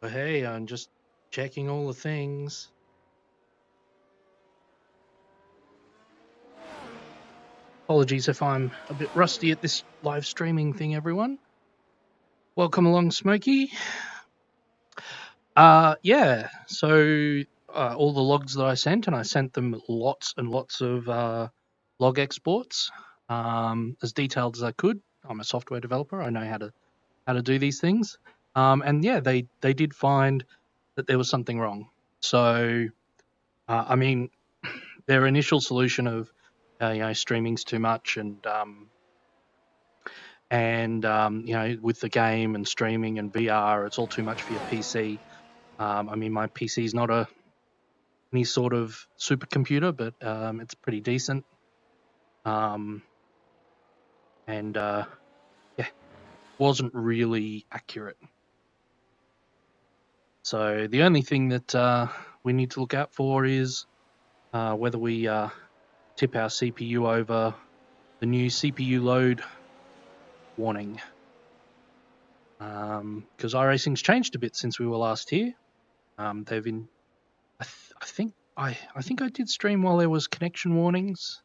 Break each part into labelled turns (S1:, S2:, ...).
S1: Oh, hey, I'm just checking all the things. Apologies if I'm a bit rusty at this live streaming thing, everyone. Welcome along, Smokey. Yeah, so all the logs that I sent, and I sent them lots and lots of log exports, as detailed as I could. I'm a software developer. I know how to do these things. And yeah, they did find that there was something wrong. So, I mean, their initial solution of streaming's too much and with the game and streaming and VR, it's all too much for your PC. I mean, my PC is not any sort of supercomputer, but it's pretty decent. Yeah, wasn't really accurate. So the only thing that we need to look out for is whether we tip our CPU over the new CPU load warning. Because iRacing's changed a bit since we were last here. They've been, I think I did stream while there was connection warnings.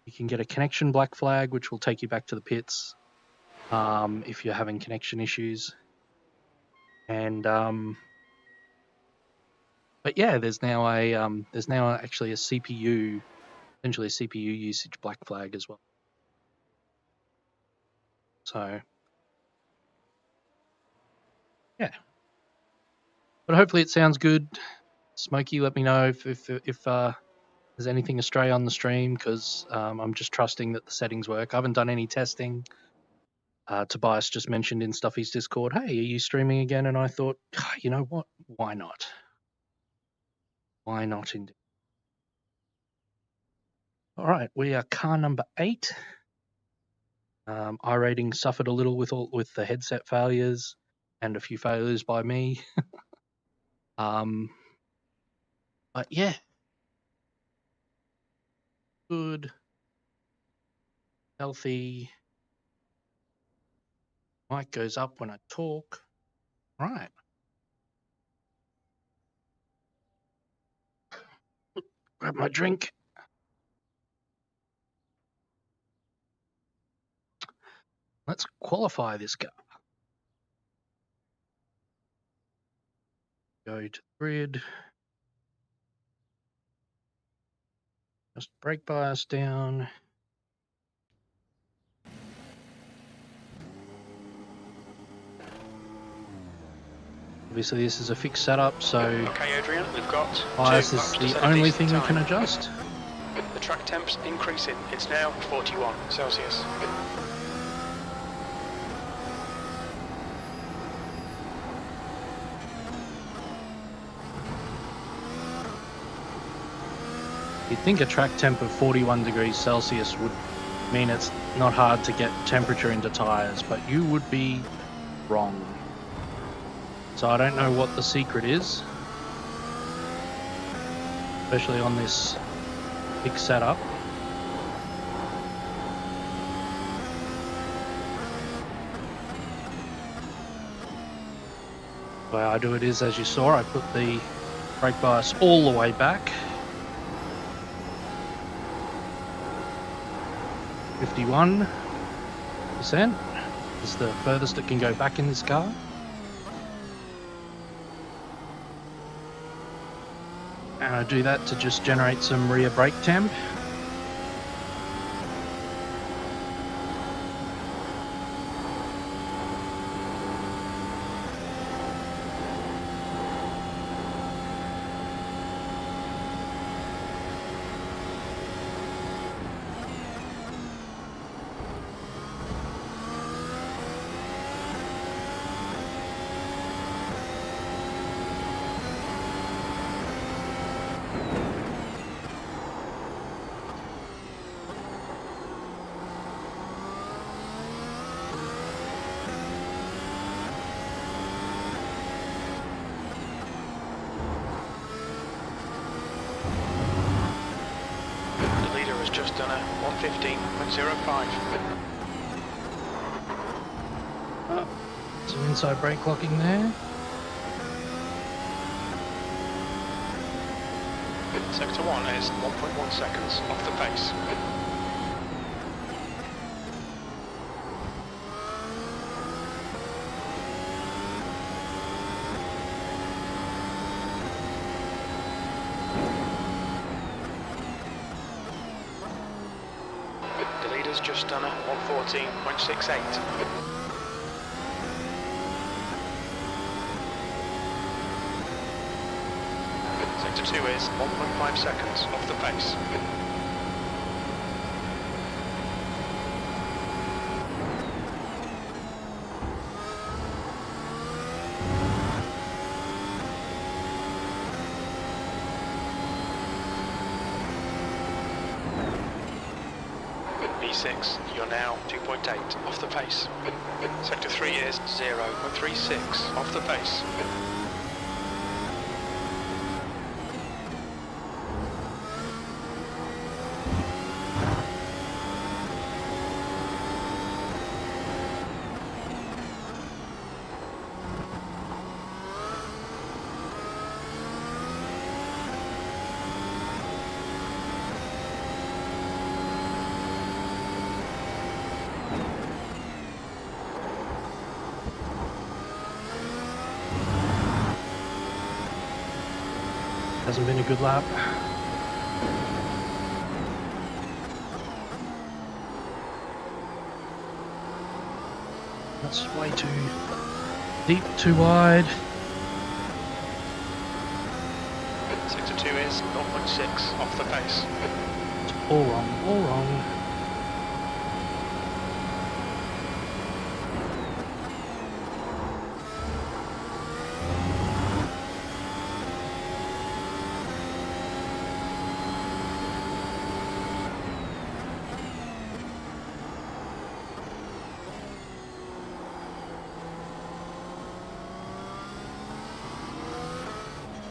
S1: You can get a connection black flag, which will take you back to the pits if you're having connection issues. And but yeah, there's now actually a CPU, essentially a CPU usage black flag as well. So yeah, but hopefully it sounds good. Smokey, let me know if there's anything astray on the stream, because I'm just trusting that the settings work. I haven't done any testing. Tobias just mentioned in Stuffy's Discord, hey, are you streaming again? And I thought, you know what? Why not? Why not indeed? All right, we are car number 8. iRating suffered a little with the headset failures and a few failures by me. But yeah, good, healthy. Mic goes up when I talk. Right. Grab my drink. Let's qualify this car. Go to the grid. Just brake bias down. Obviously, this is a fixed setup, so
S2: okay, Adrian, we've got
S1: bias is the only thing we can adjust.
S2: The track temp's increasing. It's now 41 Celsius.
S1: You'd think a track temp of 41 degrees Celsius would mean it's not hard to get temperature into tyres, but you would be wrong. So I don't know what the secret is, especially on this big setup. The way I do it is, as you saw, I put the brake bias all the way back. 51% is the furthest it can go back in this car. And I do that to just generate some rear brake temp.
S2: Just done a 115.05.
S1: Some inside brake locking there.
S2: Sector 1 is 1.1 seconds off the pace. The leader's just done a 1:14.68. Sector 2 is 1.5 seconds off the pace. B6, you're now 2.8 off the pace. Sector 3 is 0.36 off the pace.
S1: Hasn't been a good lap. That's way too deep, too wide.
S2: Sector 2 is 0.6 off the pace.
S1: All wrong, all wrong.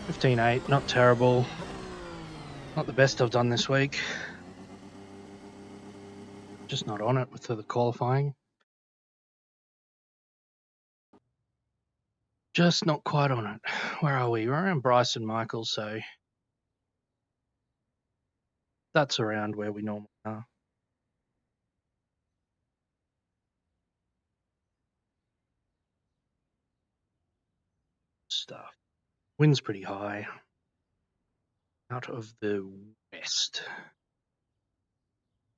S1: .15.8, not terrible. Not the best I've done this week. Just not on it with the qualifying. Just not quite on it. Where are we? We're around Bryson Michaels, so that's around where we normally are. Stuff. Wind's pretty high. Out of the west.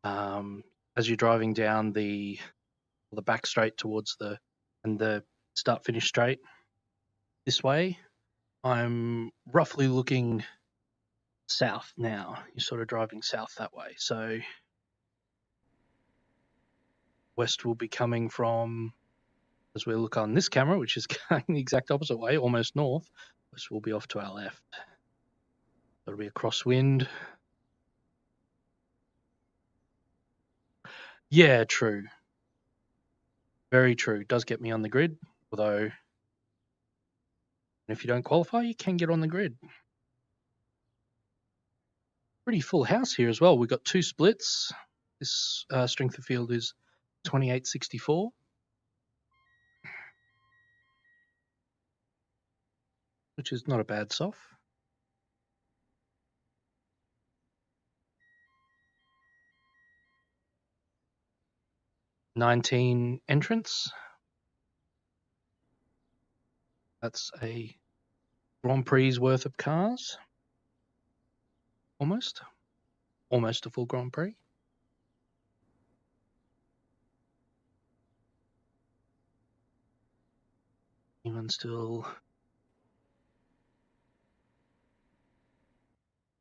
S1: As you're driving down the back straight towards the start finish straight this way, I'm roughly looking south now. You're sort of driving south that way. So west will be coming from, as we look on this camera, which is going the exact opposite way, almost north, west will be off to our left. It'll be a crosswind. Yeah, true. Very true. Does get me on the grid, although if you don't qualify, you can get on the grid. Pretty full house here as well. We've got two splits. This strength of field is 2864. Which is not a bad soft. $19 entrants. That's a Grand Prix worth of cars. Almost a full Grand Prix. Anyone still?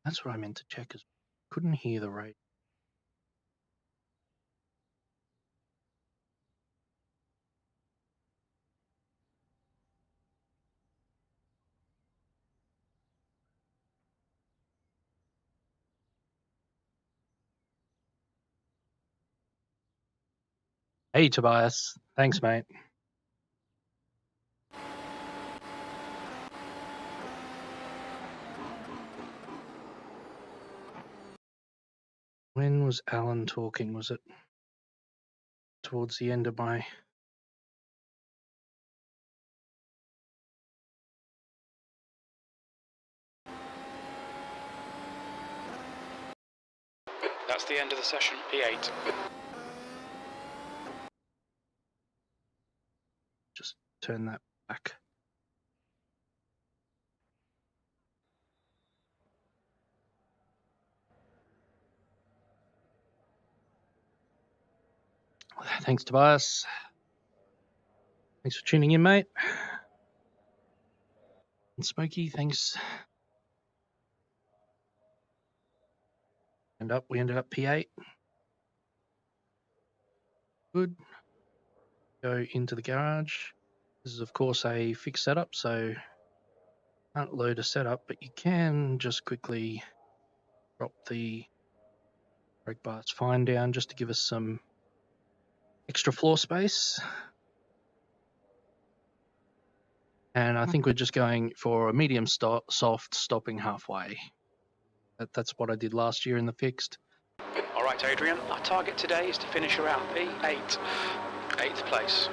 S1: That's what I meant to check as well. Couldn't hear the rate. Hey, Tobias. Thanks, mate. When was Alan talking? Was it towards the end of my...
S2: That's the end of the session, P8.
S1: Just turn that back. Thanks, Tobias. Thanks for tuning in, mate. And Smokey, thanks. And up, we ended up P8. Good. Go into the garage. This is, of course, a fixed setup, so can't load a setup, but you can just quickly drop the brake bar's fine down just to give us some extra floor space. And I think we're just going for a medium soft, stopping halfway. That's what I did last year in the fixed.
S2: All right, Adrian, our target today is to finish around P8, 8th place.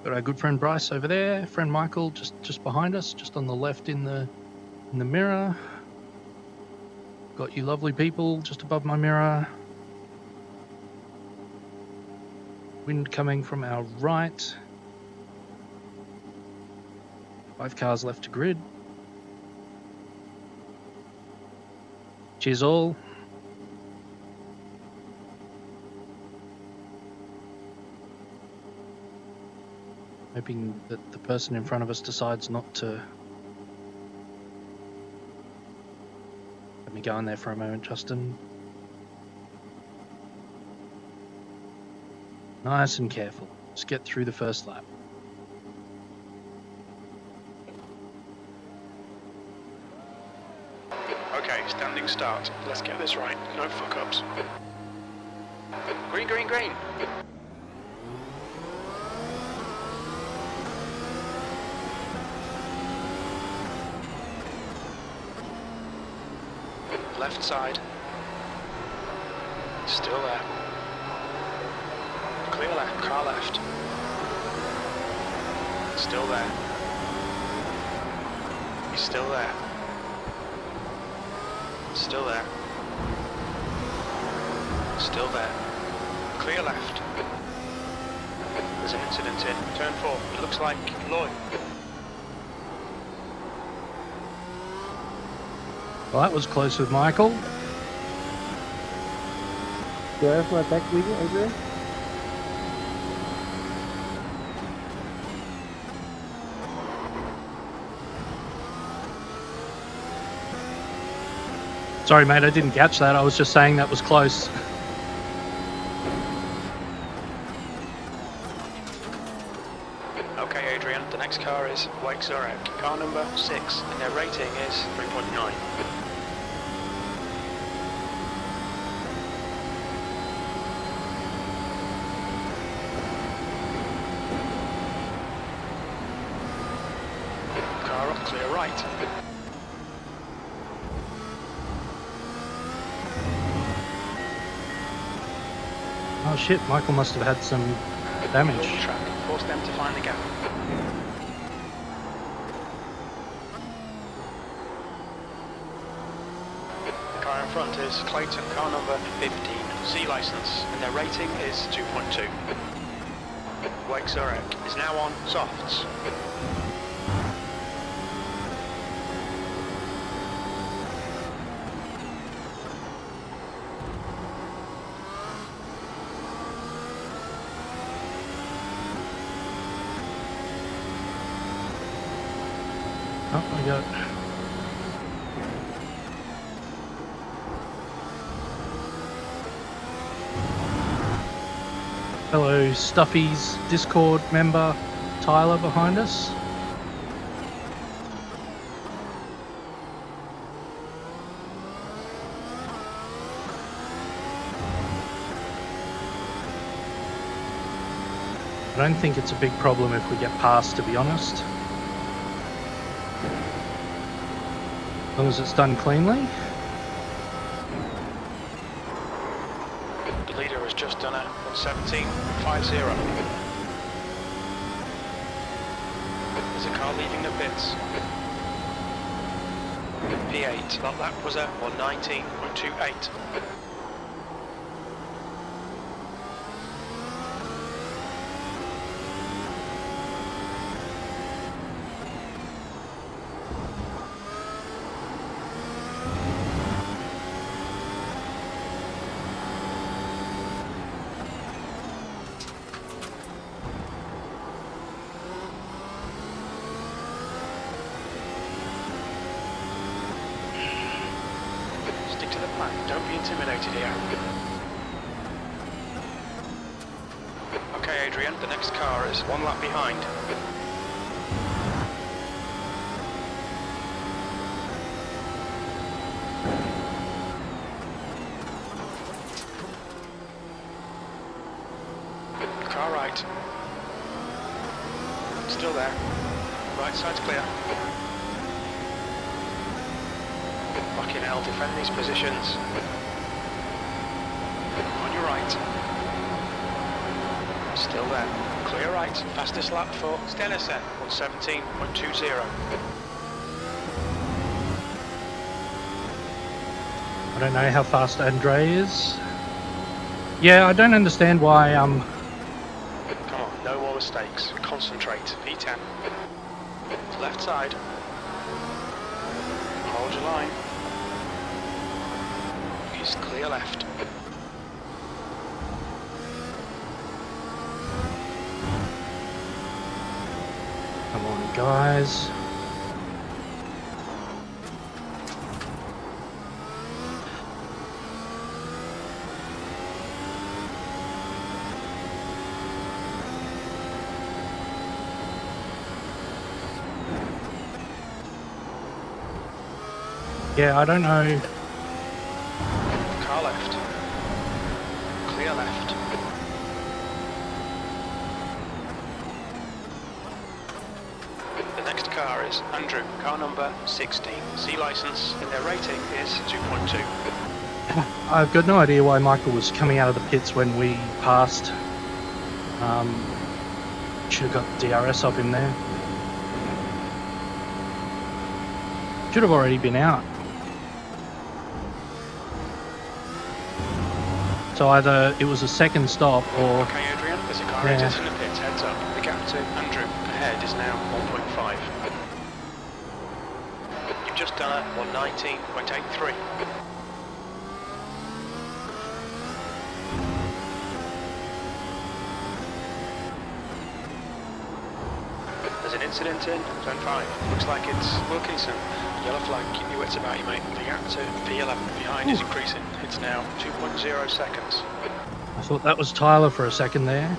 S1: Got our good friend Bryce over there, friend Michael just behind us, just on the left in the mirror. Got you lovely people just above my mirror. Wind coming from our right. 5 cars left to grid. Cheers all. Hoping that the person in front of us decides not to. Let me go in there for a moment, Justin. Nice and careful. Just get through the first lap.
S2: Okay, standing start. Let's get this right. No fuck-ups. Green, green, green. Left side. Still there. Clear left, car left. Still there. He's still there. Still there. Still there. Clear left. There's an incident in turn 4. It looks like Lloyd.
S1: Well, that was close with Michael.
S3: Do I have my back wheel, Adrian?
S1: Sorry, mate, I didn't catch that. I was just saying that was close.
S2: Okay, Adrian, the next car is Wake Zurek, car number 6, and their rating is 3.9. Car up, clear right.
S1: Oh shit, Michael must have had some damage.
S2: Middle of the track, force them to find the gap. The car in front is Clayton, car number 15, C license, and their rating is 2.2. Wake Zurek is now on softs.
S1: Oh, I got. Hello, Stuffy's Discord member Tyler behind us. I don't think it's a big problem if we get past, to be honest. As long as it's done cleanly.
S2: The leader has just done a 1:17.50. There's a car leaving the pits. P8. That lap was a 119.28. Stick to the plan, don't be intimidated here. Okay, Adrian, the next car is one lap behind. Car right. Still there. Right side's clear. Fucking hell, defend these positions. On your right. Still there. Clear right. Fastest lap for Stenison, 117.20.
S1: I don't know how fast Andre is. Yeah, I don't understand why
S2: Come on, no more mistakes. Concentrate. P10. Left side. Hold your line. He's clear left.
S1: Come on, guys. Yeah, I don't know.
S2: Car left. Clear left. The next car is Andrew, car number 16. C license and their rating is 2.2.
S1: I've got no idea why Michael was coming out of the pits when we passed. Should have got the DRS off him there. Should have already been out. So either it was a second stop or...
S2: Okay, Adrian, there's a car
S1: Yeah.
S2: exiting the pits. Heads up. The gap to Andrew ahead is now 1.5. You've just done a 119.83. There's an incident in Zone 5. Looks like it's Wilkinson. Yellow flag, keep your wits about you, mate. The gap to P11 behind is increasing. It's now 2.0 seconds.
S1: I thought that was Tyler for a second there.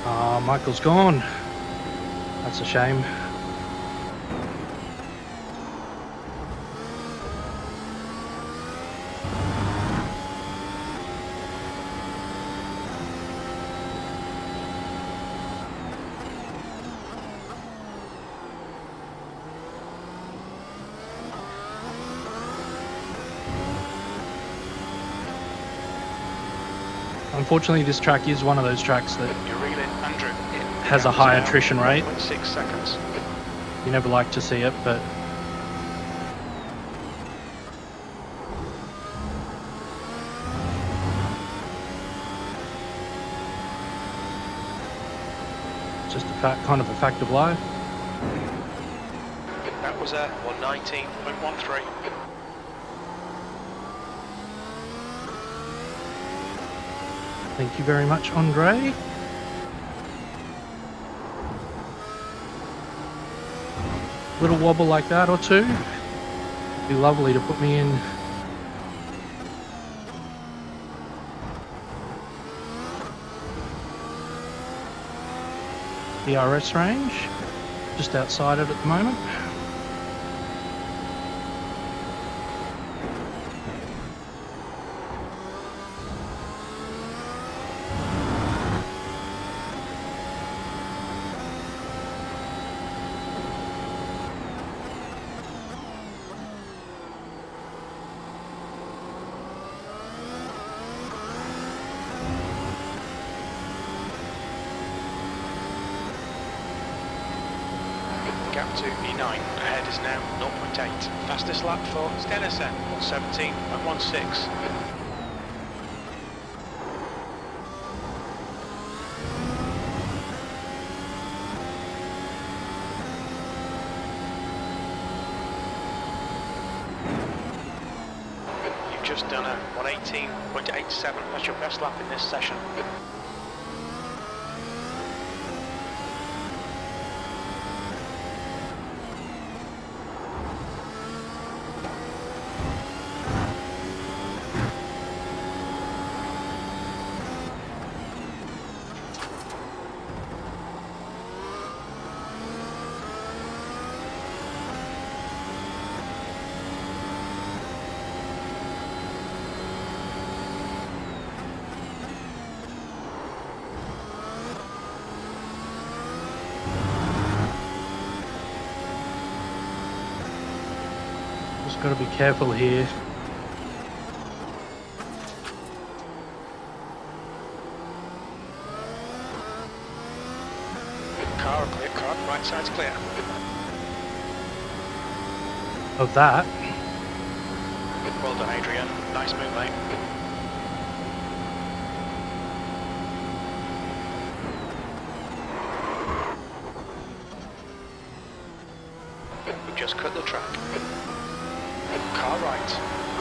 S1: Ah, Michael's gone. That's a shame. Unfortunately, this track is one of those tracks that
S2: You're reeling, Andrew.
S1: has a high attrition rate.
S2: 6 seconds.
S1: You never like to see it, but it's just kind of a fact of life.
S2: That was a 119.13.
S1: Thank you very much, Andre. Little wobble like that or two. Be lovely to put me in. DRS range. Just outside it at the moment.
S2: The gap to E9 ahead is now 0.8. Fastest lap for Stenison, 1:17.16. You've just done a 1:18.87. That's your best lap in this session.
S1: Just got to be careful here.
S2: Car clear, car, right side's clear.
S1: Of that.
S2: Well done, Adrian. Nice move, mate. We've just cut the track. Car right,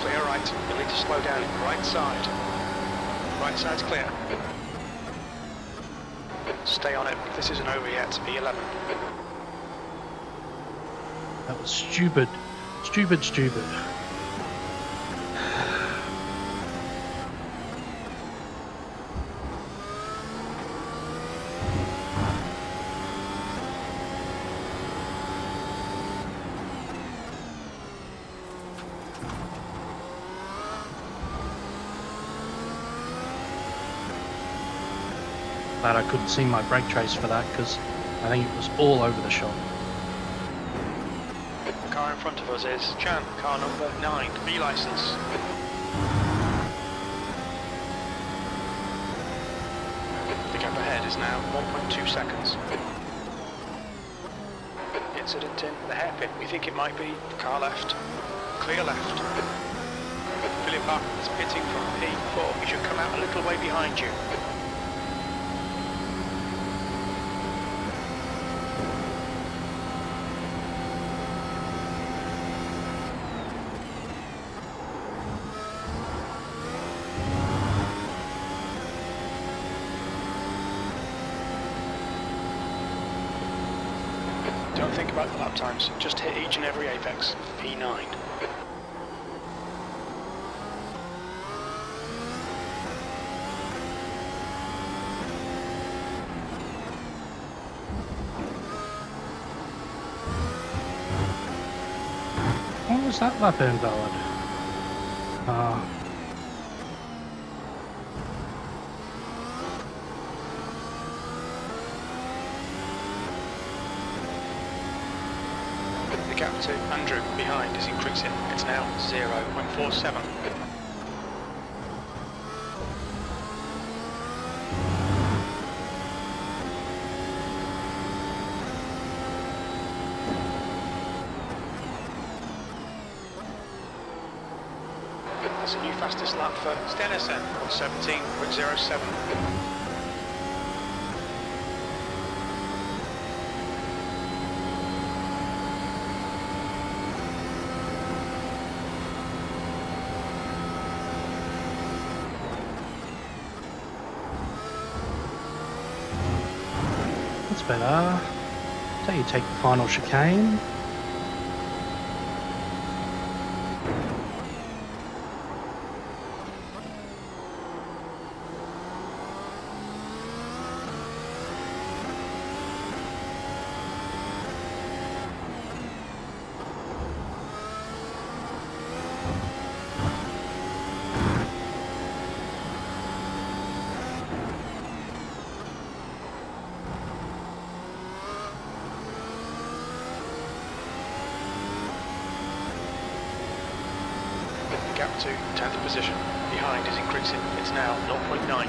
S2: clear right. You'll need to slow down. Right side. Right side's clear. Stay on it. This isn't over yet. E11.
S1: That was stupid. Stupid. Glad I couldn't see my brake trace for that because I think it was all over the shop.
S2: The car in front of us is Chan, car number 9, B licence. The gap ahead is now 1.2 seconds. Incident in the hairpin. We think it might be car left. Clear left. Philip is pitting from P4. He should come out a little way behind you. Don't think about the lap times, just hit each and every apex. P9.
S1: Why was that lap invalid?
S2: The gap to Andrew behind is increasing. It's now 0.47. That's a new fastest lap for Stenison, 1:17.07.
S1: That's better. So you take the final chicane.
S2: Gap to 10th position. Behind is increasing. It's now 0.9.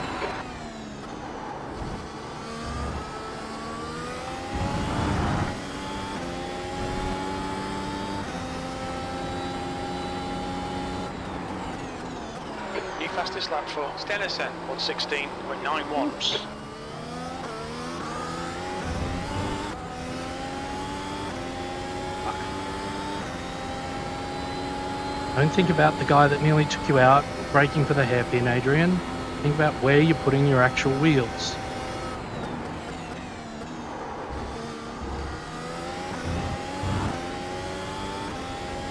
S2: fastest lap for Stenison, 1:16.91.
S1: Oops. Don't think about the guy that nearly took you out braking for the hairpin, Adrian. Think about where you're putting your actual wheels.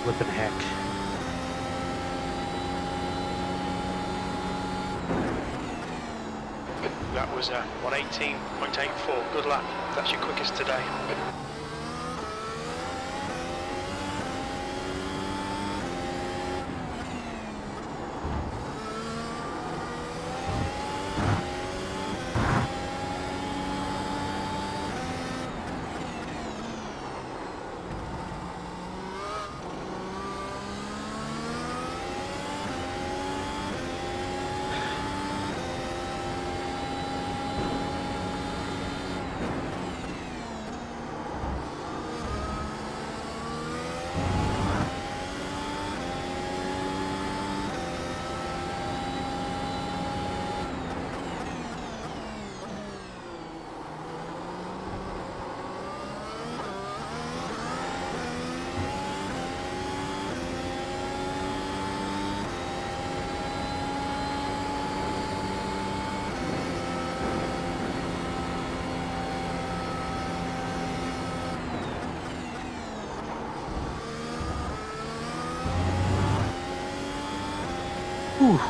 S1: Flippin' heck.
S2: That was 1:18.84. Good lap. That's your quickest today.
S1: Whew.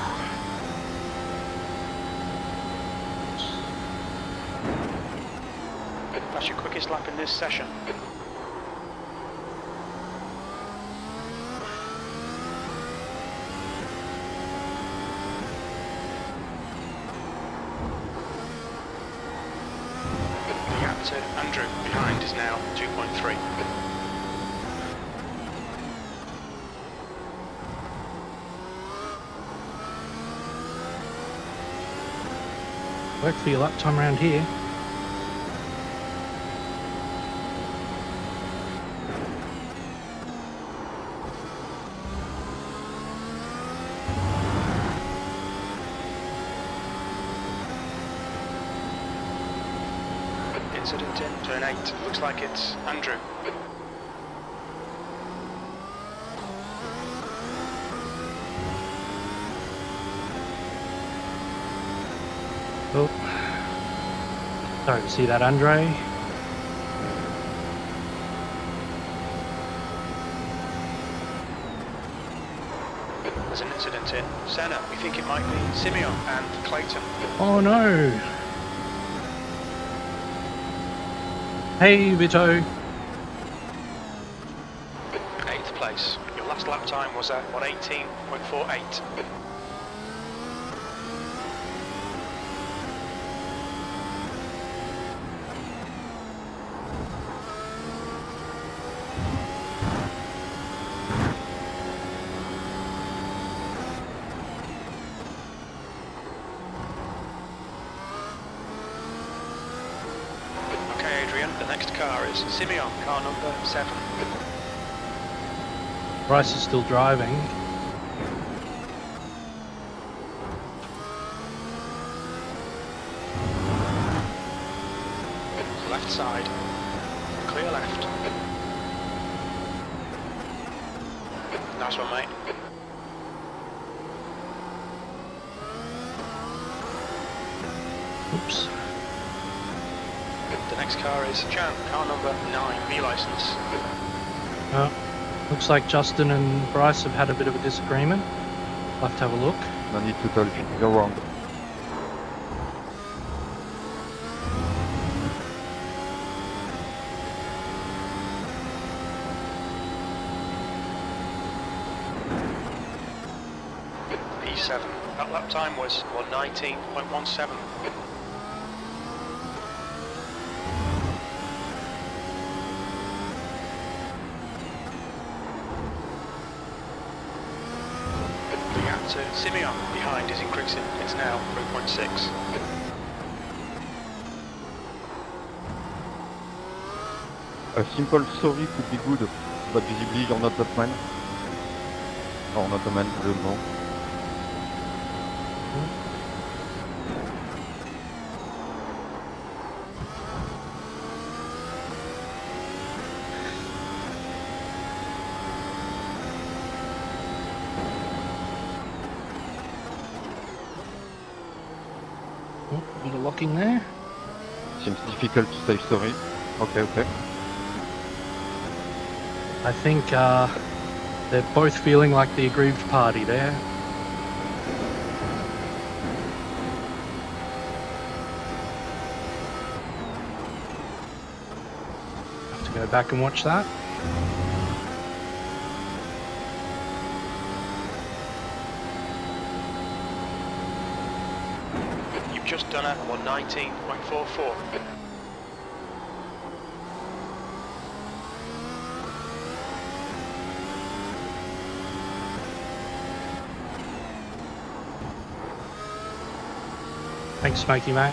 S2: That's your quickest lap in this session. The gap to Andrew behind is now 2.3.
S1: Work for your lap time around here.
S2: Incident in turn 8. Looks like it's Andrew.
S1: Oh. Sorry to see that, Andre.
S2: There's an incident in Senna. We think it might be Simeon and Clayton.
S1: Oh no. Hey, Vito.
S2: 8th place. Your last lap time was at 1:18.48. The next car is Simeon, car number 7.
S1: Bryce is still driving.
S2: Left side. Clear left. Nice one, mate.
S1: Oops.
S2: The next car is Chan, car number 9, B license.
S1: Looks like Justin and Bryce have had a bit of a disagreement. I'll have to have a look.
S4: No need to talk, you're wrong.
S2: P7. That lap time was 1:19.17. So Simeon behind is increasing. It's now 3.6.
S4: A simple sorry could be good, but visibly you're not that man. Or not a man, I don't know.
S1: bit of locking there.
S4: Seems difficult to say sorry. Okay, okay.
S1: I think they're both feeling like the aggrieved party there. Have to go back and watch that.
S2: You've just done a 119.44.
S1: Thanks, Smokey, mate.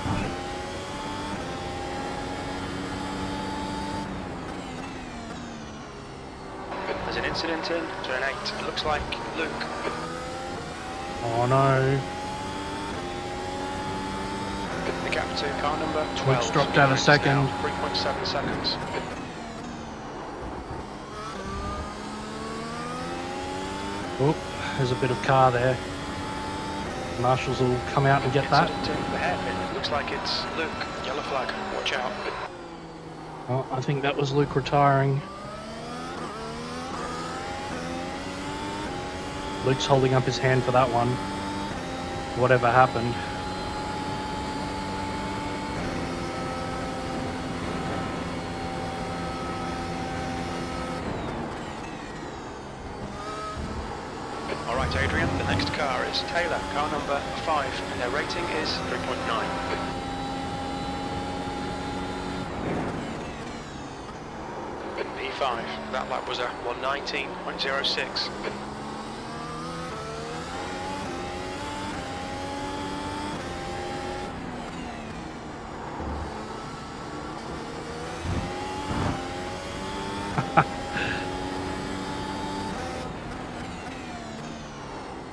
S2: There's an incident in turn 8. It looks like Luke.
S1: Oh no.
S2: The gap to car number 12.
S1: Luke's dropped out a second.
S2: 3.7 seconds.
S1: Oh, there's a bit of car there. Marshals will come out and get that.
S2: Incident in the hairpin. It looks like it's Luke. Yellow flag. Watch out.
S1: Oh, I think that was Luke retiring. Luke's holding up his hand for that one. Whatever happened.
S2: Alright, Adrian, the next car is Taylor, car number 5, and their rating is 3.9. P5, that lap was a 119.06.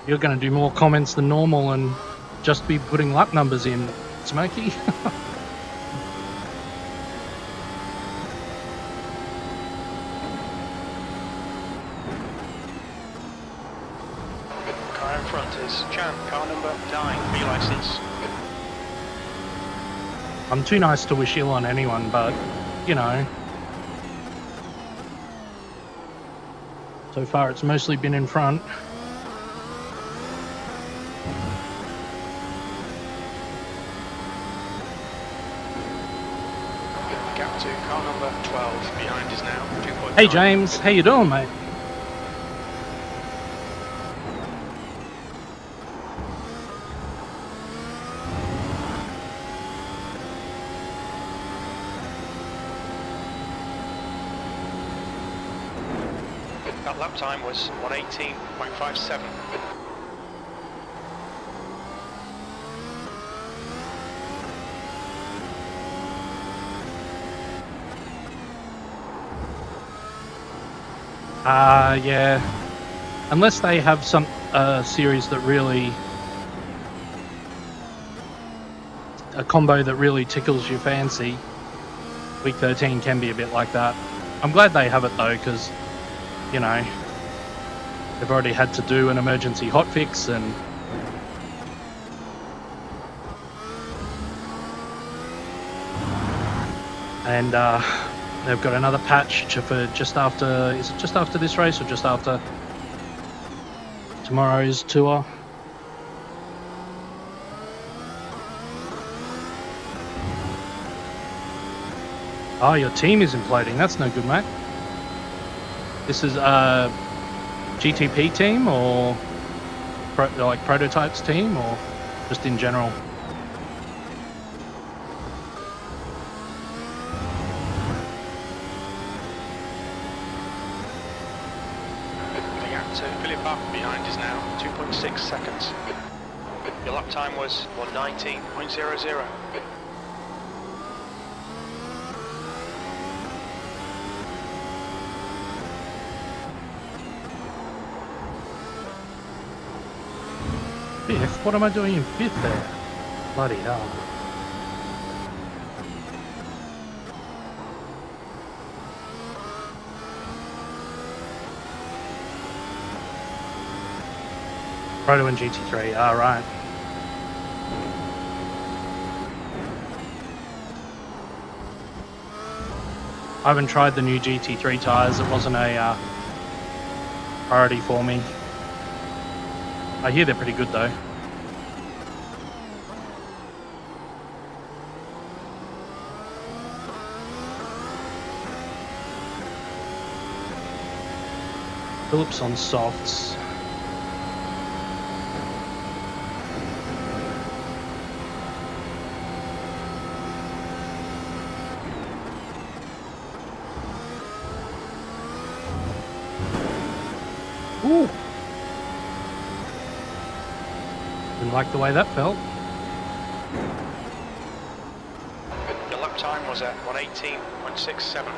S1: You're going to do more comments than normal and just be putting lap numbers in, Smokey.
S2: Car in front is Chan, car number 9, B license.
S1: I'm too nice to wish ill on anyone, but, you know. So far it's mostly been in front.
S2: Gap to car number 12, behind is now 2.9.
S1: Hey James, how you doing, mate?
S2: That lap time was 118.57.
S1: Yeah. Unless they have some series that really... a combo that really tickles your fancy. Week 13 can be a bit like that. I'm glad they have it though, because, you know, they've already had to do an emergency hotfix and they've got another patch for just after, is it just after this race or just after tomorrow's tour? Oh, your team is imploding. That's no good, mate. This is a GTP team or like prototypes team or just in general?
S2: The gap to Philippa behind is now 2.6 seconds. Your lap time was 119.00.
S1: Fifth? What am I doing in fifth there? Bloody hell. Proto and GT3, alright. I haven't tried the new GT3 tyres. It wasn't a priority for me. I hear they're pretty good though. Phillips on softs. Ooh. Didn't like the way that felt.
S2: The lap time was at 1:18.167.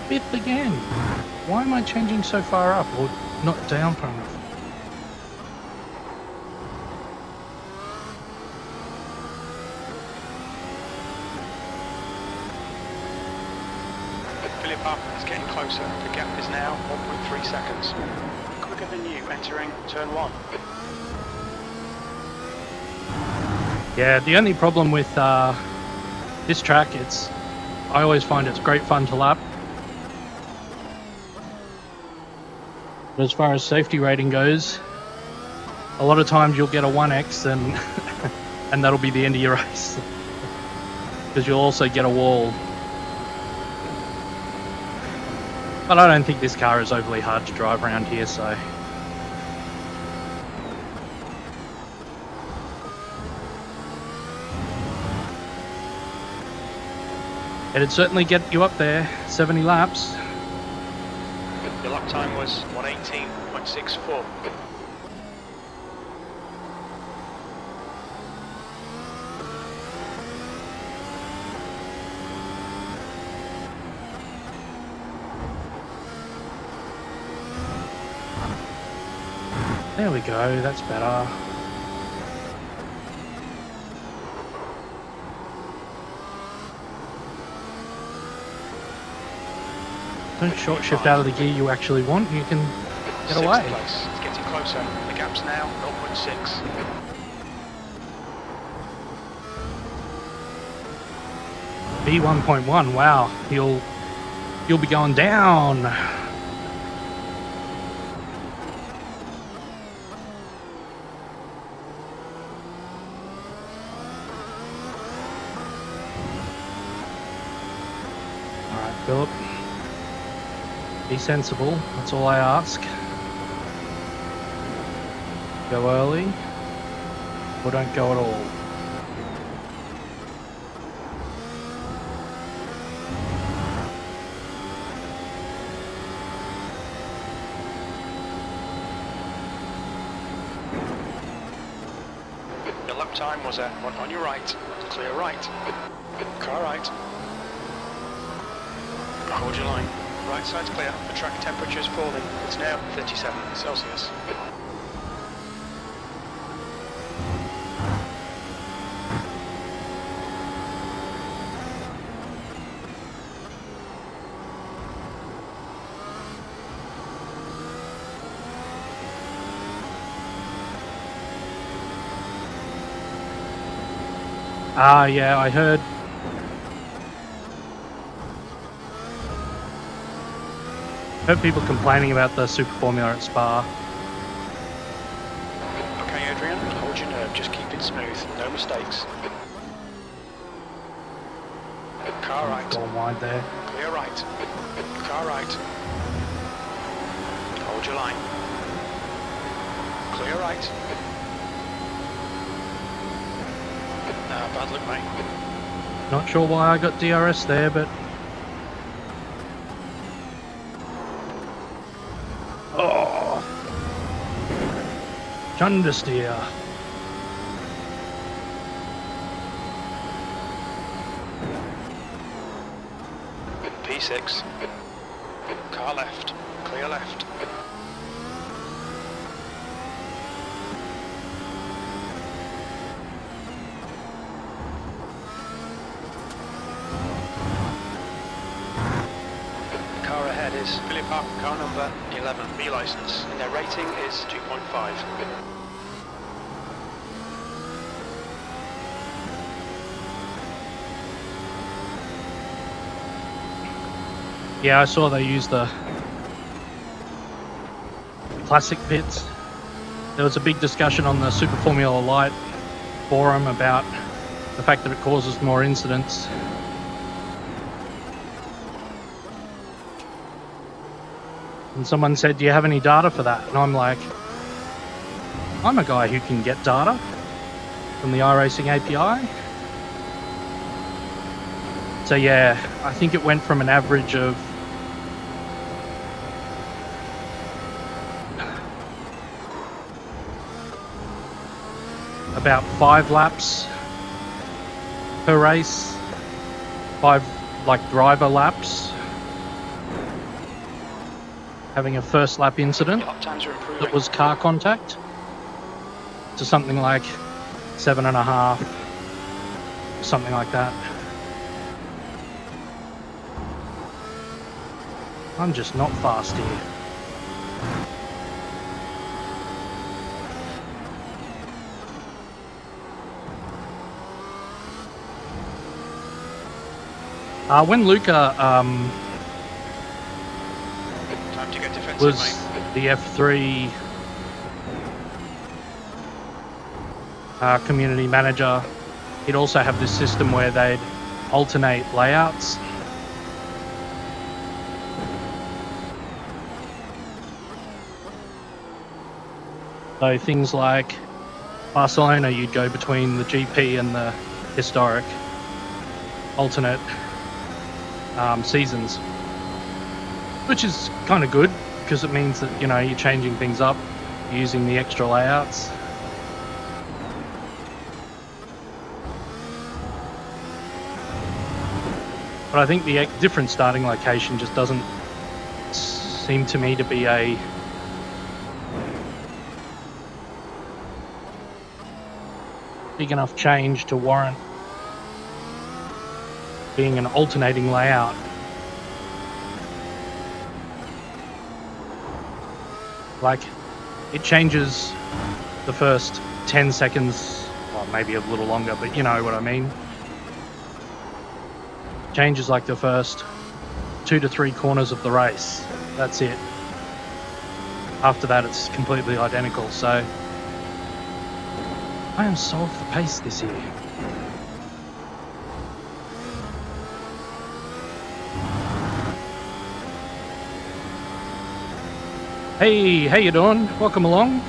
S1: Fifth again. Why am I changing so far up or not down far enough?
S2: Philip up is getting closer. The gap is now 1.3 seconds. Quicker than you entering turn 1.
S1: Yeah, the only problem with this track, I always find it's great fun to lap. But as far as safety rating goes, a lot of times you'll get a 1x and and that'll be the end of your race. Because you'll also get a wall. But I don't think this car is overly hard to drive around here, so... It'd certainly get you up there, 70 laps.
S2: Your lap time was 1:18.64.
S1: There we go, that's better. Don't short shift out of the gear you actually want, you can get
S2: Sixth
S1: away.
S2: place. It's getting closer. The gap's now 0.6.
S1: B1.1, wow, you'll be going down. Alright, Philip. Be sensible, that's all I ask. Go early, or don't go at all.
S2: Your lap time was at on your right. Clear right. Car right. Hold your line. Right side's clear. The track temperature is falling. It's now 37 Celsius.
S1: Ah, yeah, I heard. Heard people complaining about the Super Formula at Spa.
S2: Okay, Adrian, hold your nerve. Just keep it smooth. No mistakes. Car right.
S1: Gone wide there.
S2: Clear right. Car right. Hold your line. Clear right. Bad luck, mate.
S1: Not sure why I got DRS there, but... Oh! Understeer.
S2: P6. Car left. Clear left. is Philip Up, car number 11, B licence, and their rating is 2.5.
S1: Yeah, I saw they used the classic bits. There was a big discussion on the Super Formula Light forum about the fact that it causes more incidents. And someone said, do you have any data for that? And I'm like, I'm a guy who can get data from the iRacing API. So yeah, I think it went from an average of about 5 laps per race, 5 like driver laps, having a first lap incident that was car contact, to something like 7.5, something like that. I'm just not fast here. When Luca
S2: Time to get defensive,
S1: was
S2: mate.
S1: the F3 community manager, he'd also have this system where they'd alternate layouts. So things like Barcelona, you'd go between the GP and the historic, alternate seasons, which is kind of good because it means that, you know, you're changing things up, using the extra layouts. But I think the different starting location just doesn't seem to me to be a big enough change to warrant being an alternating layout. Like, it changes the first 10 seconds, or maybe a little longer, but you know what I mean. Changes like the first 2 to 3 corners of the race. That's it. After that, it's completely identical. So I am so off the pace this year. Hey, how you doing? Welcome along.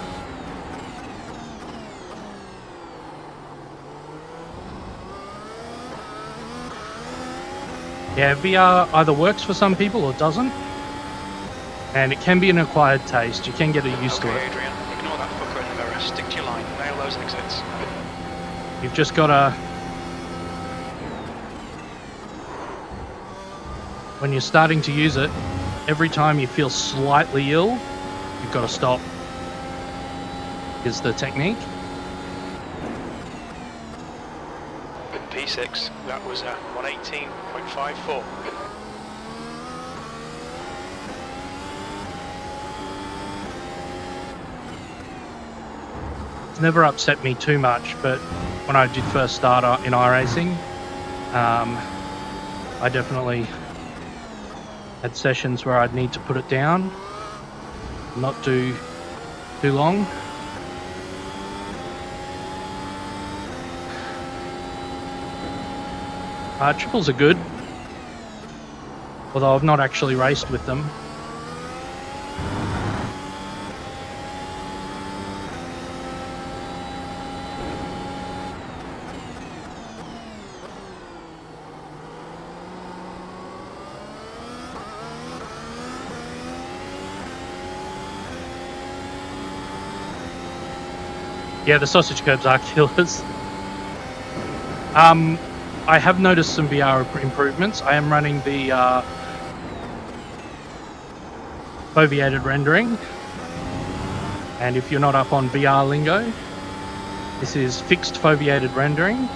S1: Yeah, VR either works for some people or doesn't. And it can be an acquired taste. You can get used to it.
S2: Adrian, ignore that fucker in the mirror. Stick to your line. Nail those exits.
S1: You've just got to... When you're starting to use it, every time you feel slightly ill, you've got to stop. Is the technique.
S2: P6, that was 118.54.
S1: It's never upset me too much, but when I did first start in iRacing, I definitely had sessions where I'd need to put it down, not do too long. Triples are good, although I've not actually raced with them. Yeah, the sausage curbs are killers. I have noticed some VR improvements. I am running the foveated rendering. And if you're not up on VR lingo, this is fixed foveated rendering.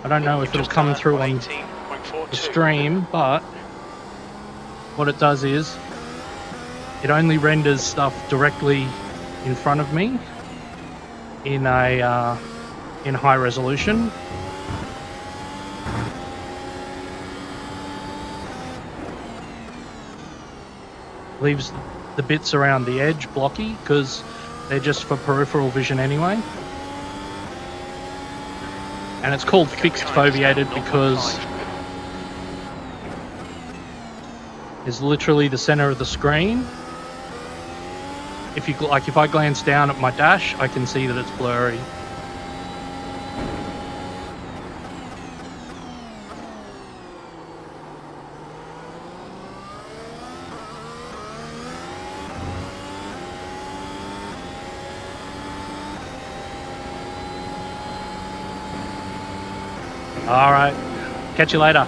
S1: I don't know if it'll come through on the stream, but what it does is it only renders stuff directly in front of me in a in high resolution. Leaves the bits around the edge blocky because they're just for peripheral vision anyway. And it's called fixed foveated because it's literally the center of the screen. If I glance down at my dash, I can see that it's blurry. All right, catch you later.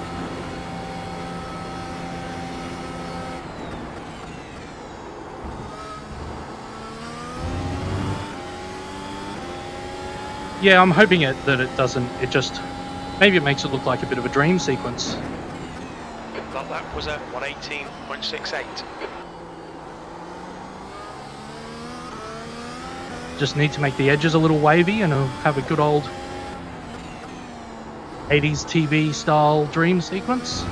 S1: Yeah, I'm hoping that it doesn't, maybe it makes it look like a bit of a dream sequence.
S2: That lap was at 118.68.
S1: Just need to make the edges a little wavy and it'll have a good old 80s TV style dream sequence.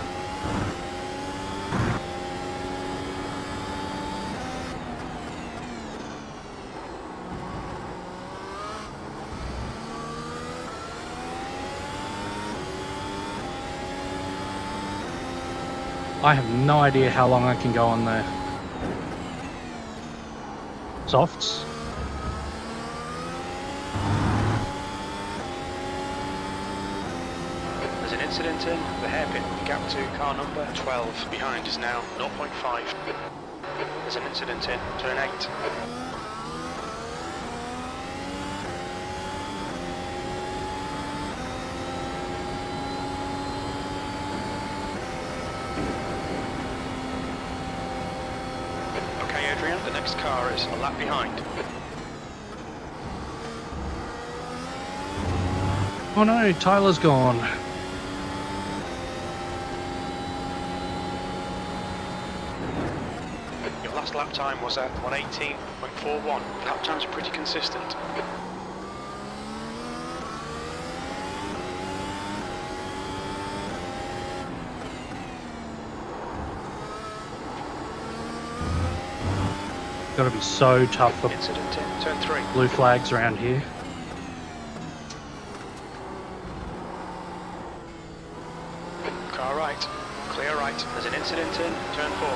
S1: I have no idea how long I can go on the softs.
S2: There's an incident in the hairpin. The gap to car number 12 behind is now 0.5. There's an incident in turn 8. The next car is a lap behind.
S1: Oh no, Tyler's gone.
S2: Your last lap time was at 118.41. Lap times are pretty consistent.
S1: Gotta be so tough for
S2: Incident in turn 3.
S1: blue flags around here.
S2: Car right, clear right. There's an incident in turn 4.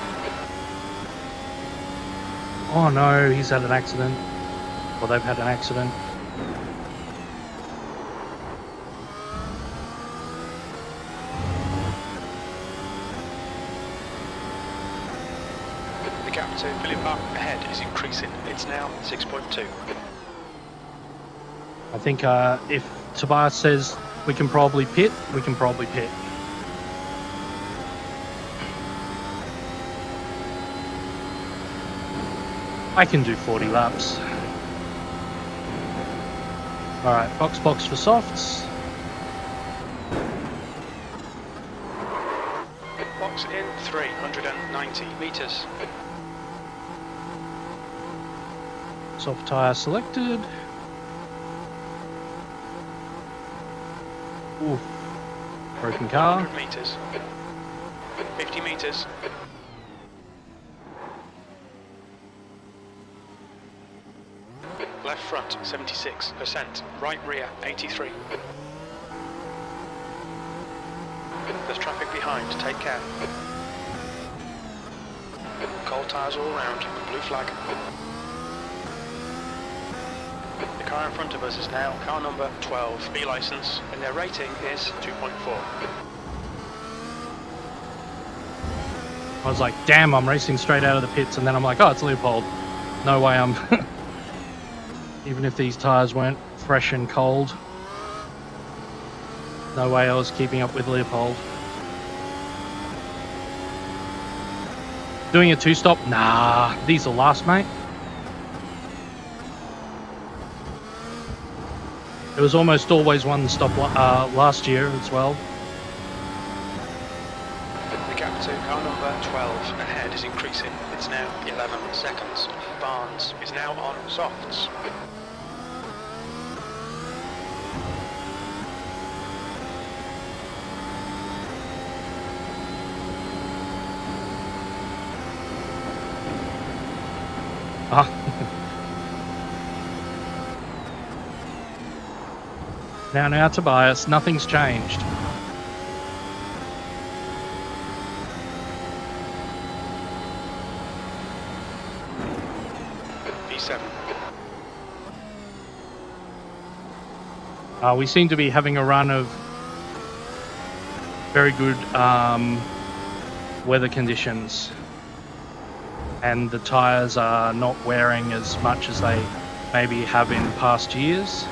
S1: Oh no, he's had an accident. Or they've had an accident.
S2: The gap to Philip up ahead is increasing. It's now 6.2.
S1: I think if Tobias says we can probably pit, we can probably pit. I can do 40 laps. Alright, box for softs.
S2: Box in 390 meters.
S1: Soft tyre selected. Ooh, broken car.
S2: 100 meters. 50 meters. Left front 76%, right rear 83. There's traffic behind, take care. Cold tyres all around, blue flag. The car in front of us is now car number 12, B licence, and their rating is 2.4.
S1: I was like, damn, I'm racing straight out of the pits, and then I'm like, oh, it's Leopold. No way I'm... Even if these tyres weren't fresh and cold, no way I was keeping up with Leopold. Doing a two-stop? Nah, these will last, mate. It was almost always one stop last year as well.
S2: Car number 12 ahead is increasing. It's now 11 seconds. Barnes is now on softs.
S1: Ah. Now, Tobias, nothing's changed.
S2: P7.
S1: We seem to be having a run of very good weather conditions, and the tyres are not wearing as much as they maybe have in past years.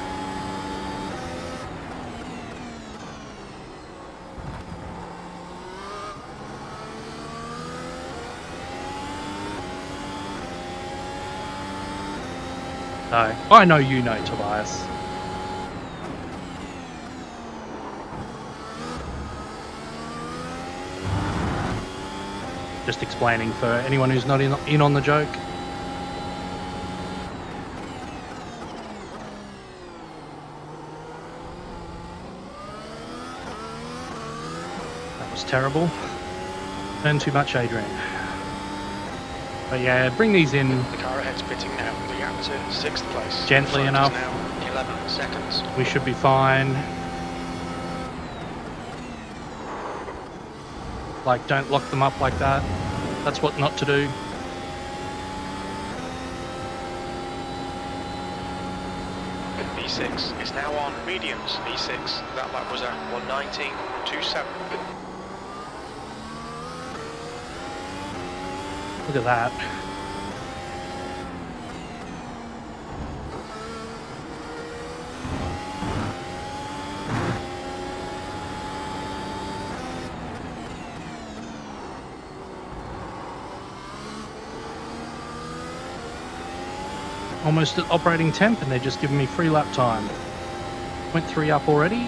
S1: So, I know you know, Tobias. Just explaining for anyone who's not in on the joke. That was terrible. Turn too much, Adrian. But yeah, bring these in
S2: The car ahead's pitting now. The gap to 6th place.
S1: gently
S2: Front
S1: enough.
S2: is now 11 seconds.
S1: We should be fine. Like, don't lock them up like that. That's what not to do.
S2: V6 is now on mediums. V6, that lap was a 119.27.
S1: Look at that. Almost at operating temp, and they're just giving me free lap time. Went 3 up already.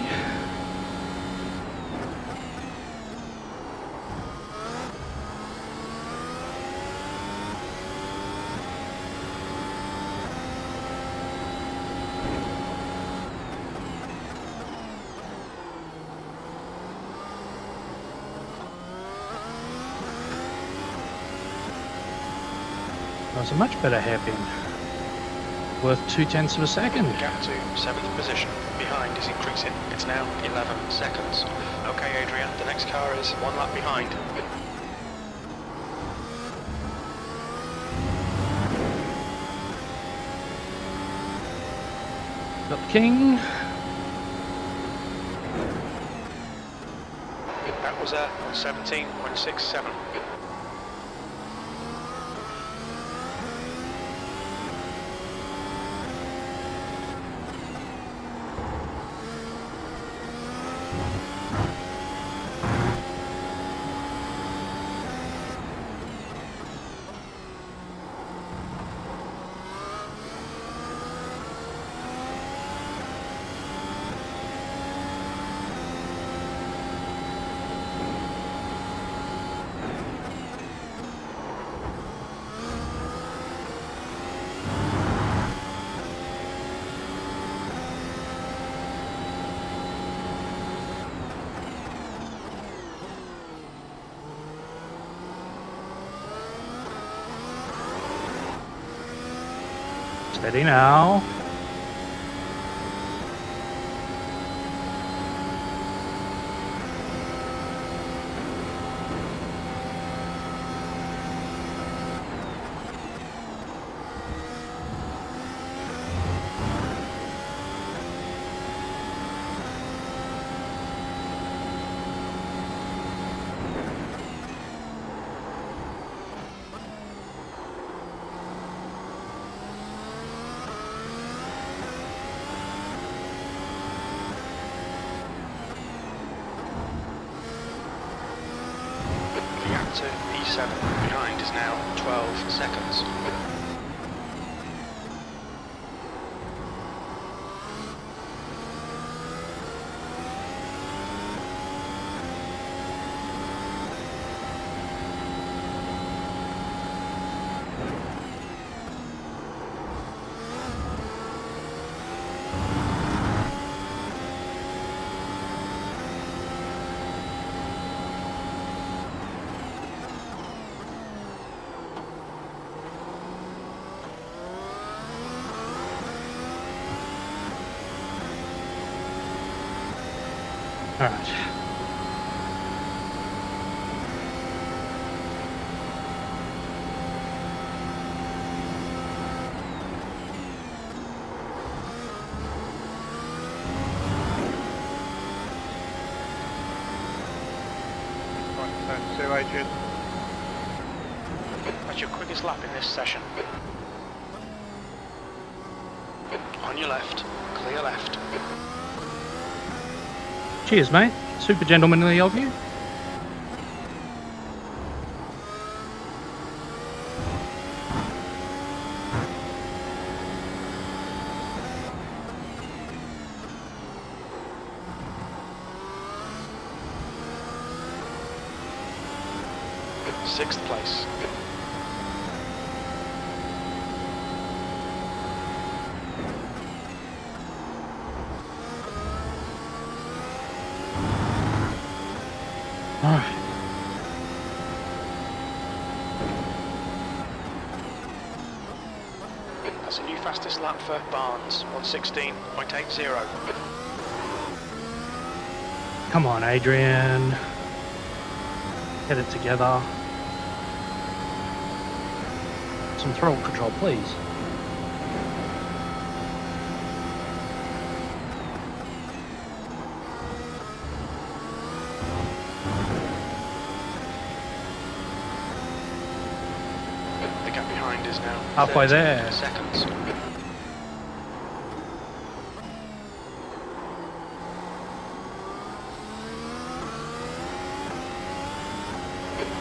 S1: That was a much better hairpin. Worth 0.2 of a second.
S2: Gap to 7th position. Behind is increasing. It's now 11 seconds. Okay, Adrian, the next car is 1 lap behind.
S1: Got the king.
S2: That was a 17.67.
S1: Steady now.
S2: To P7 behind is now 12 seconds.
S1: All right.
S5: Right, turn 2, Adrian.
S2: That's your quickest lap in this session. On your left, clear left.
S1: Cheers, mate. Super gentlemanly of you.
S2: Sixth place.
S1: All right.
S2: That's a new fastest lap for Barnes, 1:16.80.
S1: Come on, Adrian. Get it together. Some throttle control, please.
S2: The gap behind is now
S1: Halfway
S2: 13
S1: there.
S2: seconds.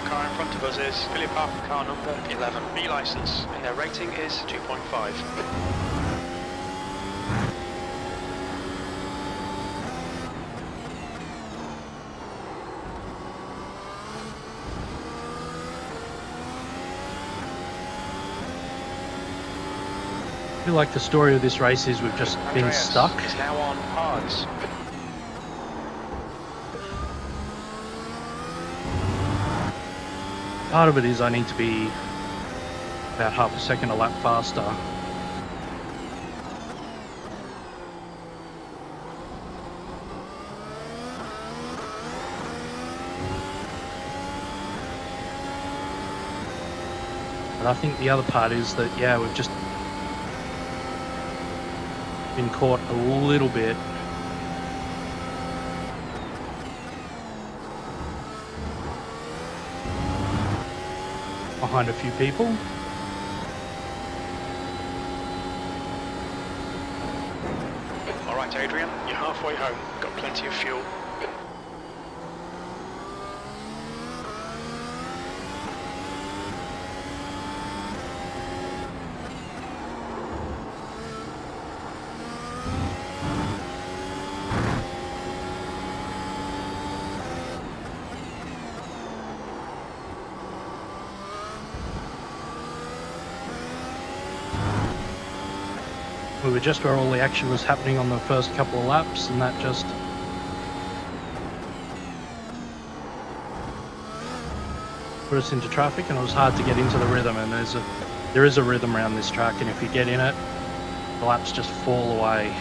S2: Car in front of us is Philip Parker, car number 11, B licence, and their rating is 2.5.
S1: I feel like the story of this race is we've just been
S2: Andreas
S1: stuck.
S2: is now on hards.
S1: Part of it is I need to be about half a second a lap faster. But I think the other part is that, yeah, we've just been caught a little bit. Behind a few people.
S2: All right, Adrian, you're halfway home. Got plenty of fuel.
S1: We were just where all the action was happening on the first couple of laps, and that just put us into traffic, and it was hard to get into the rhythm. And there is a rhythm around this track, and if you get in it, the laps just fall away.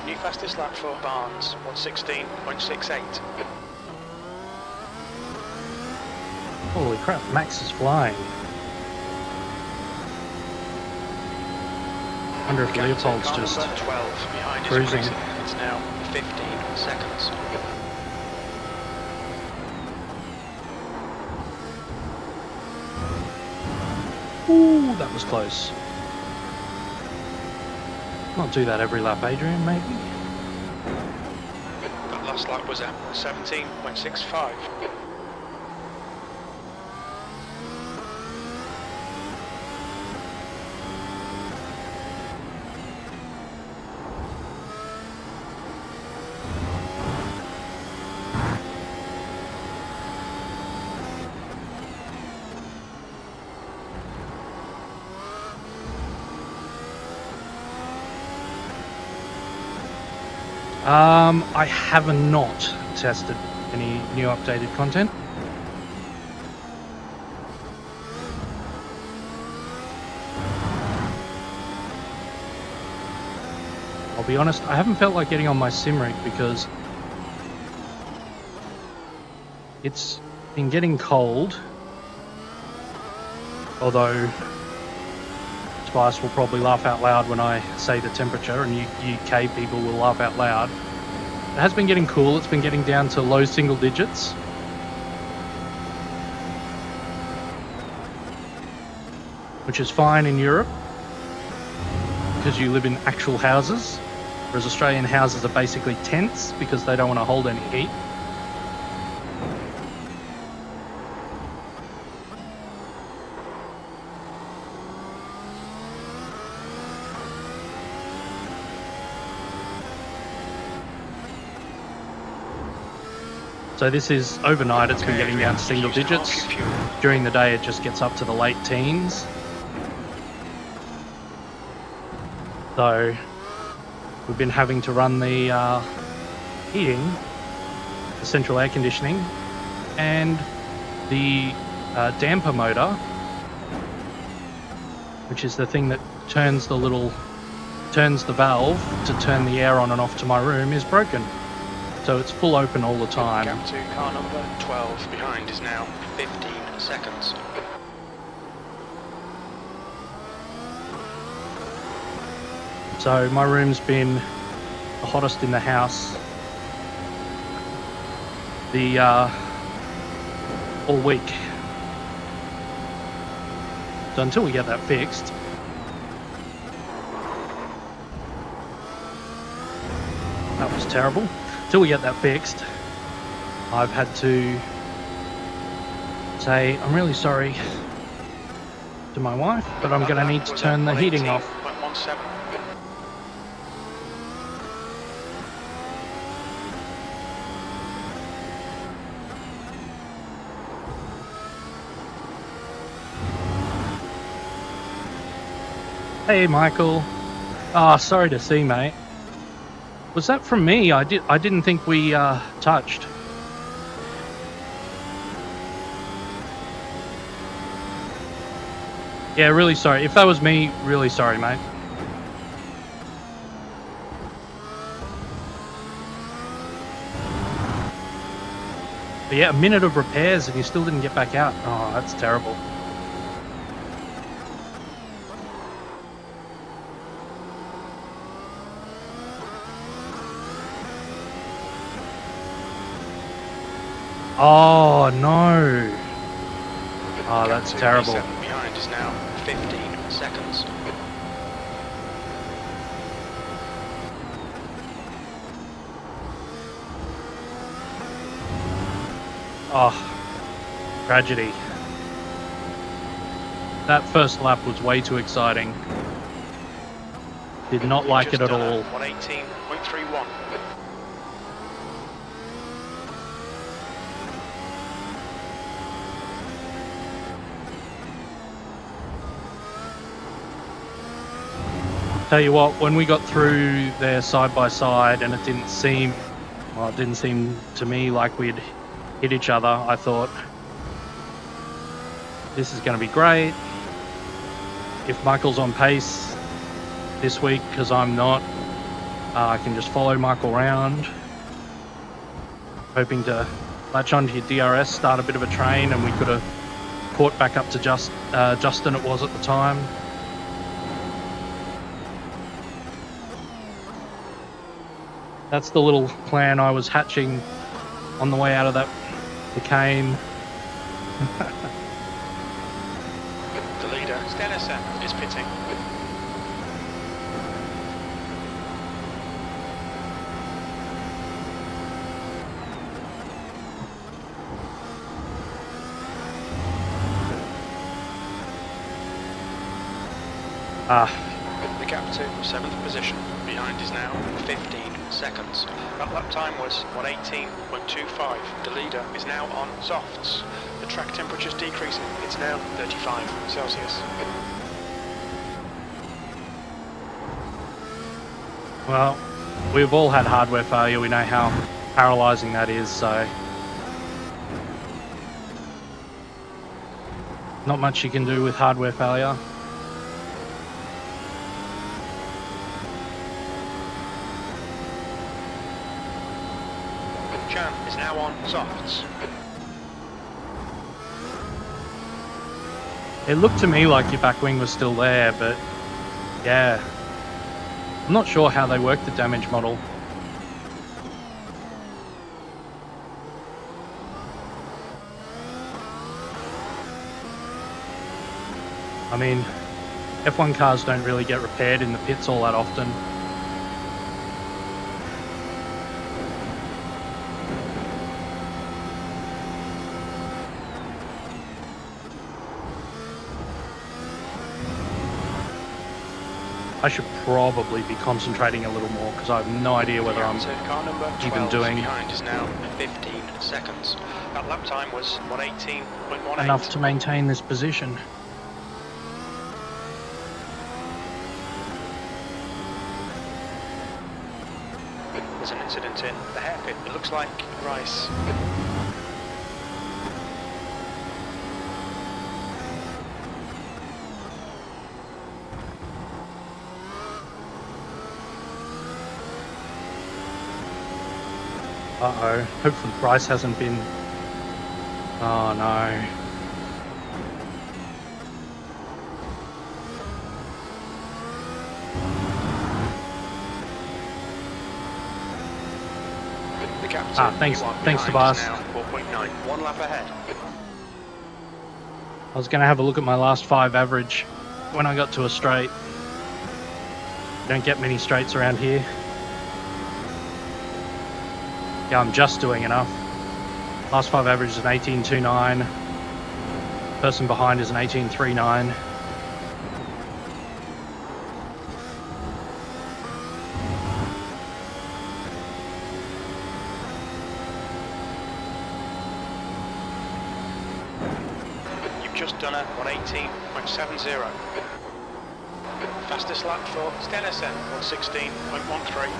S2: New fastest lap for Barnes, 1:16.68.
S1: Holy crap, Max is flying. I wonder if Leopold's
S2: Car
S1: just
S2: number 12 behind is
S1: cruising.
S2: increasing. It's now 15 seconds.
S1: Ooh, that was close. Not do that every lap, Adrian, maybe?
S2: That last lap was at 17.65.
S1: I have not tested any new updated content. I'll be honest, I haven't felt like getting on my sim rig because It's been getting cold, although Spice will probably laugh out loud when I say the temperature, and you UK people will laugh out loud. It has been getting cool. It's been getting down to low single digits. Which is fine in Europe because you live in actual houses, whereas Australian houses are basically tents because they don't want to hold any heat. So this is overnight, it's been getting down to single digits. During the day it just gets up to the late teens. So we've been having to run the heating, the central air conditioning, and the damper motor, which is the thing that turns the valve to turn the air on and off to my room, is broken. So it's full open all the time.
S2: Gap to car number 12 behind is now 15 seconds.
S1: So my room's been the hottest in the house all week. So until we get that fixed, that was terrible. Until we get that fixed, I've had to say I'm really sorry to my wife, but I'm going to need to turn the heating off.
S2: 117.
S1: Hey Michael. Ah, sorry to see, mate. Was that from me? I didn't think we touched. Yeah, really sorry. If that was me, really sorry, mate. But yeah, a minute of repairs and you still didn't get back out. Oh, that's terrible. Oh no! Oh, that's terrible.
S2: Behind is now 15 seconds.
S1: Oh, tragedy. That first lap was way too exciting. Did not like it at all.
S2: 118.31.
S1: Tell you what, when we got through there side by side and it didn't seem to me like we'd hit each other, I thought, this is going to be great. If Michael's on pace this week, because I'm not, I can just follow Michael around, hoping to latch onto your DRS, start a bit of a train, and we could have caught back up to Justin it was at the time. That's the little plan I was hatching on the way out of that chicane.
S2: The leader, Stenison, is pitting. The gap to 7th position. Behind is now 15 seconds. That lap time was 118.25. The leader is now on softs. The track temperature's decreasing. It's now 35 Celsius.
S1: Well, we've all had hardware failure. We know how paralysing that is, so not much you can do with hardware failure.
S2: Chan is now on softs.
S1: It looked to me like your back wing was still there, but yeah. I'm not sure how they work the damage model. I mean, F1 cars don't really get repaired in the pits all that often. I should probably be concentrating a little more because I have no idea whether I'm
S2: car number 12
S1: even doing
S2: behind is now 15 seconds. That lap time was 1:18.18.
S1: enough to maintain this position.
S2: There's an incident in the hairpit. It looks like Rice.
S1: Uh-oh. Hopefully Bryce hasn't been... Oh no.
S2: The captain,
S1: thanks
S2: behind
S1: Tobias.
S2: is now 4.9. 1 lap ahead.
S1: I was going to have a look at my last 5 average when I got to a straight. Don't get many straights around here. Yeah, I'm just doing enough. Last 5 average is an 18.29. Person behind is an 18.39.
S2: You've just done a 1:18.70. Fastest lap for Stenison, 1:16.13.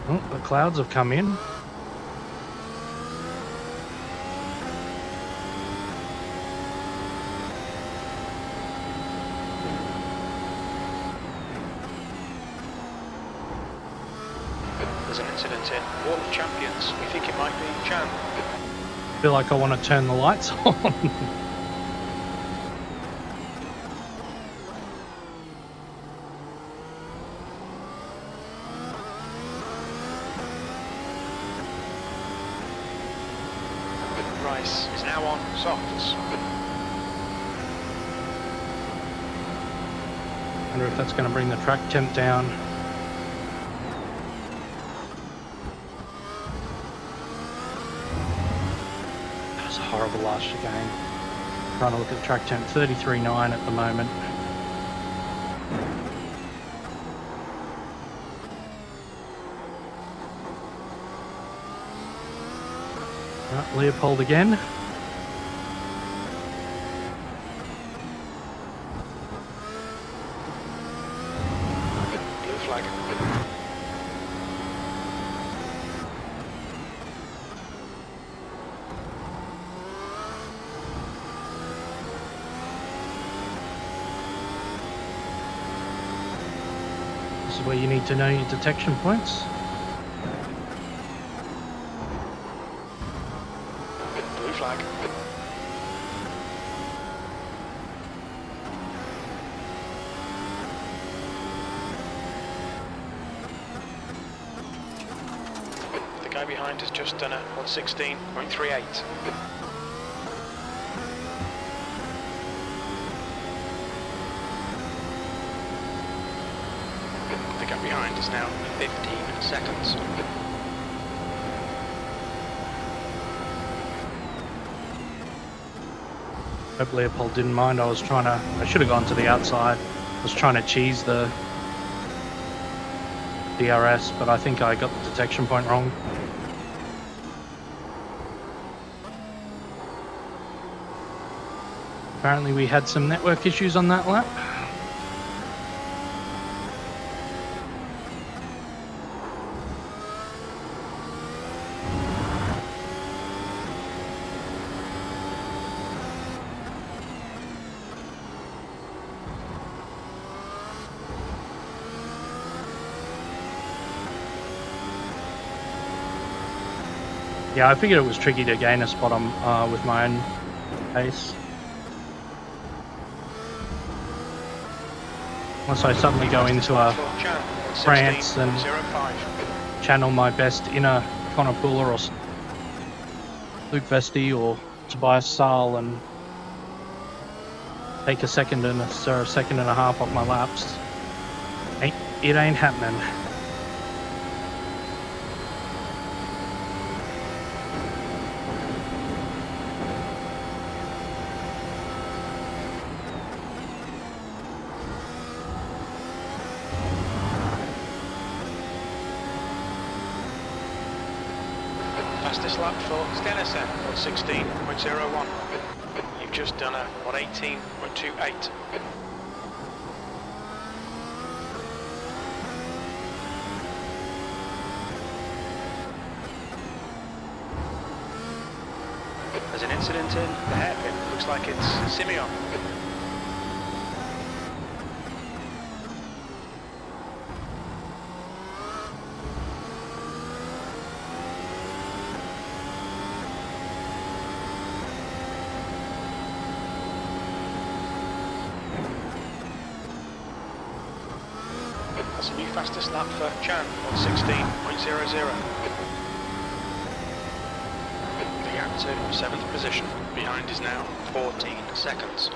S1: Oh, the clouds have come in.
S2: There's an incident in Wall of Champions. We think it might be Chan.
S1: Feel like I want to turn the lights on.
S2: Rice is now on softs.
S1: Wonder if that's going to bring the track temp down. That was a horrible last chicane. Trying to look at the track temp, 33.9 at the moment. Right, Leopold again.
S2: Blue flag.
S1: This is where you need to know your detection points.
S2: Blue flag. The guy behind has just done a 1:16.38. The gap behind is now 15 seconds.
S1: Hope Leopold didn't mind. I should have gone to the outside. I was trying to cheese the DRS, but I think I got the detection point wrong. Apparently we had some network issues on that lap. Yeah, I figured it was tricky to gain a spot on with my own pace. Once I suddenly go into a France and channel my best inner Connor Pooler or Luke Vesti or Tobias Saal and take a second and a half off my laps, it ain't happening.
S2: Fastest lap for Stenison, 1:16.01. You've just done a 1:18.28. There's an incident in the hairpin. Looks like it's Simeon. That's a new fastest lap for Chan, 1:16.00. The gap to 7th position. Behind is now 14 seconds.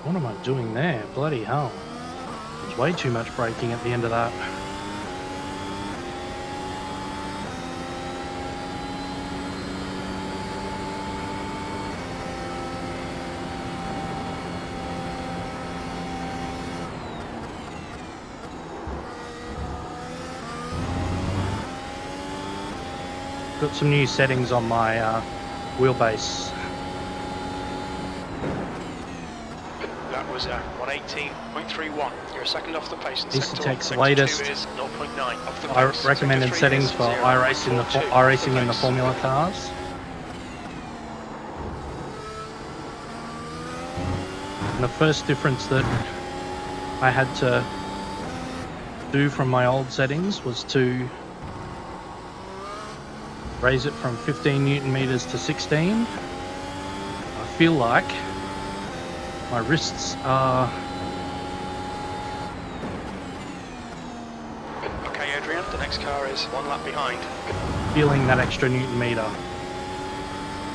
S1: What am I doing there? Bloody hell. There's way too much braking at the end of that. Got some new settings on my wheelbase.
S2: That was 1:18.31. You're a second off the pace.
S1: Aesthetic's latest recommended settings for iRacing in the Formula cars. And the first difference that I had to do from my old settings was to raise it from 15 Newton meters to 16. I feel like my wrists are...
S2: Okay, Adrian, the next car is 1 lap behind.
S1: Feeling that extra Newton meter.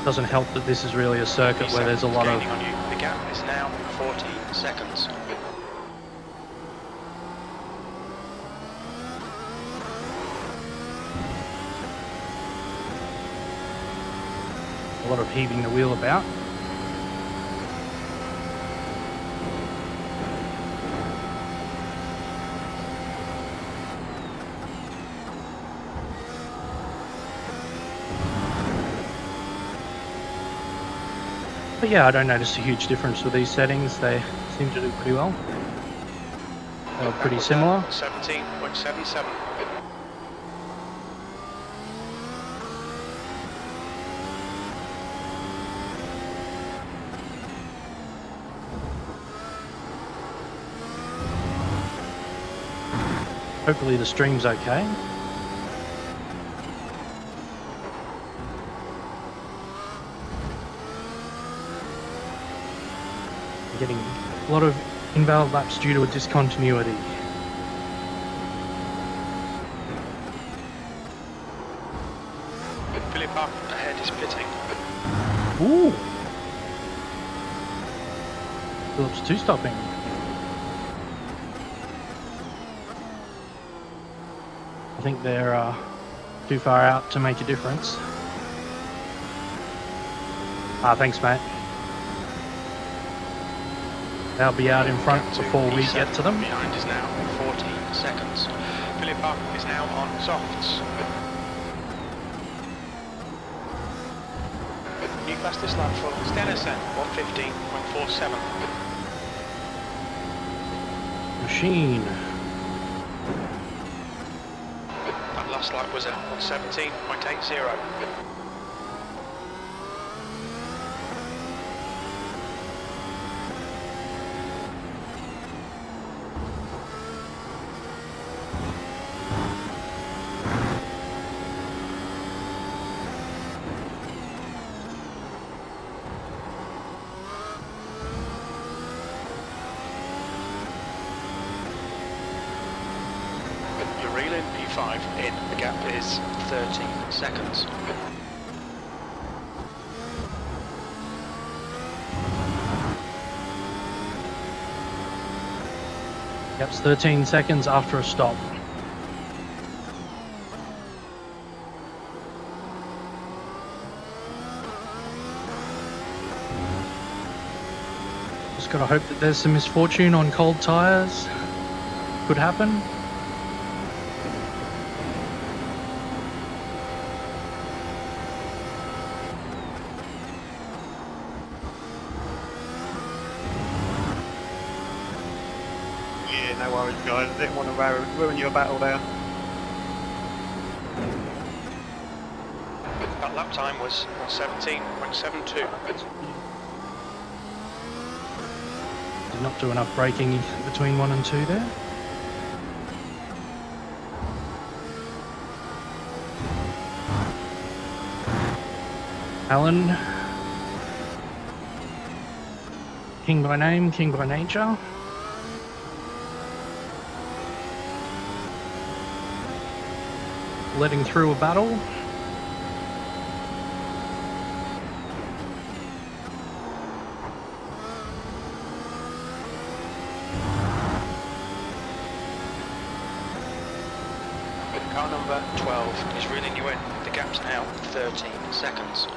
S1: Doesn't help that this is really a circuit where there's a lot of...
S2: On you. The gap is now 14 seconds.
S1: a lot of heaving the wheel about. But yeah, I don't notice a huge difference with these settings. They seem to do pretty well. They were pretty similar.
S2: 17.77.
S1: Hopefully the stream's okay. I'm getting a lot of invalid laps due to a discontinuity.
S2: Philip up ahead is pitting.
S1: Ooh! Philip's two-stopping. I think they're too far out to make a difference. Thanks, mate. They'll be out in front before we get to them.
S2: Behind is now 14 seconds. Philip is now on softs. New fastest lap for Stenison, 1:15.47.
S1: Machine.
S2: That last lap was at 1:17.80. 5 in. The gap is 13 seconds.
S1: Gap's 13 seconds after a stop. Just gotta hope that there's some misfortune on cold tyres. Could happen.
S5: Yeah, no worries guys, I didn't want to ruin your battle there.
S2: That lap time was 1:17.72.
S1: Did not do enough braking between 1 and 2 there. Alan. King by name, king by nature. Letting through a battle.
S2: Car number 12 is reeling you in. The gap's now 13 seconds.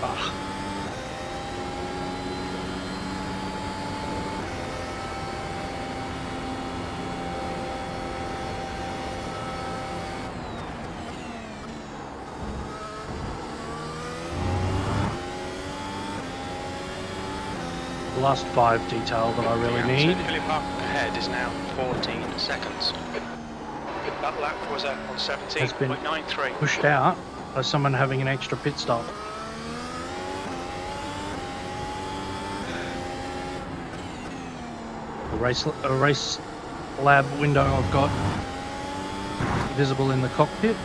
S1: Ah. The last 5 detail that I really need.
S2: Phillip Park ahead is now 14 seconds. That lap was on
S1: Has been
S2: 17.93.
S1: pushed out by someone having an extra pit stop. A race lab window I've got visible in the cockpit.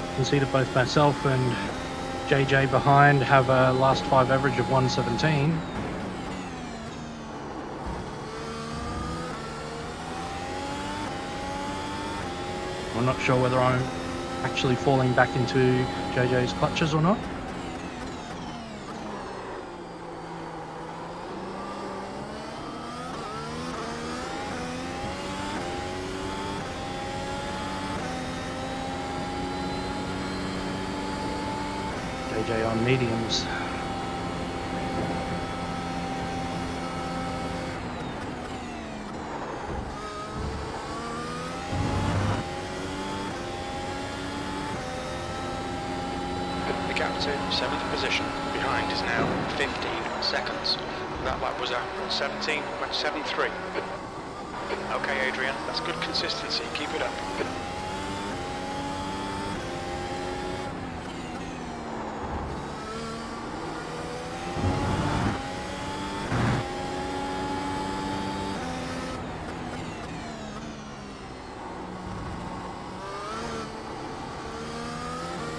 S1: You can see that both myself and JJ behind have a last 5 average of 117. I'm not sure whether I'm actually falling back into JJ's clutches or not. JJ on mediums.
S2: The gap to 7th position behind is now 15 seconds. That lap was at 17.73. Okay, Adrian, that's good consistency. Keep it up.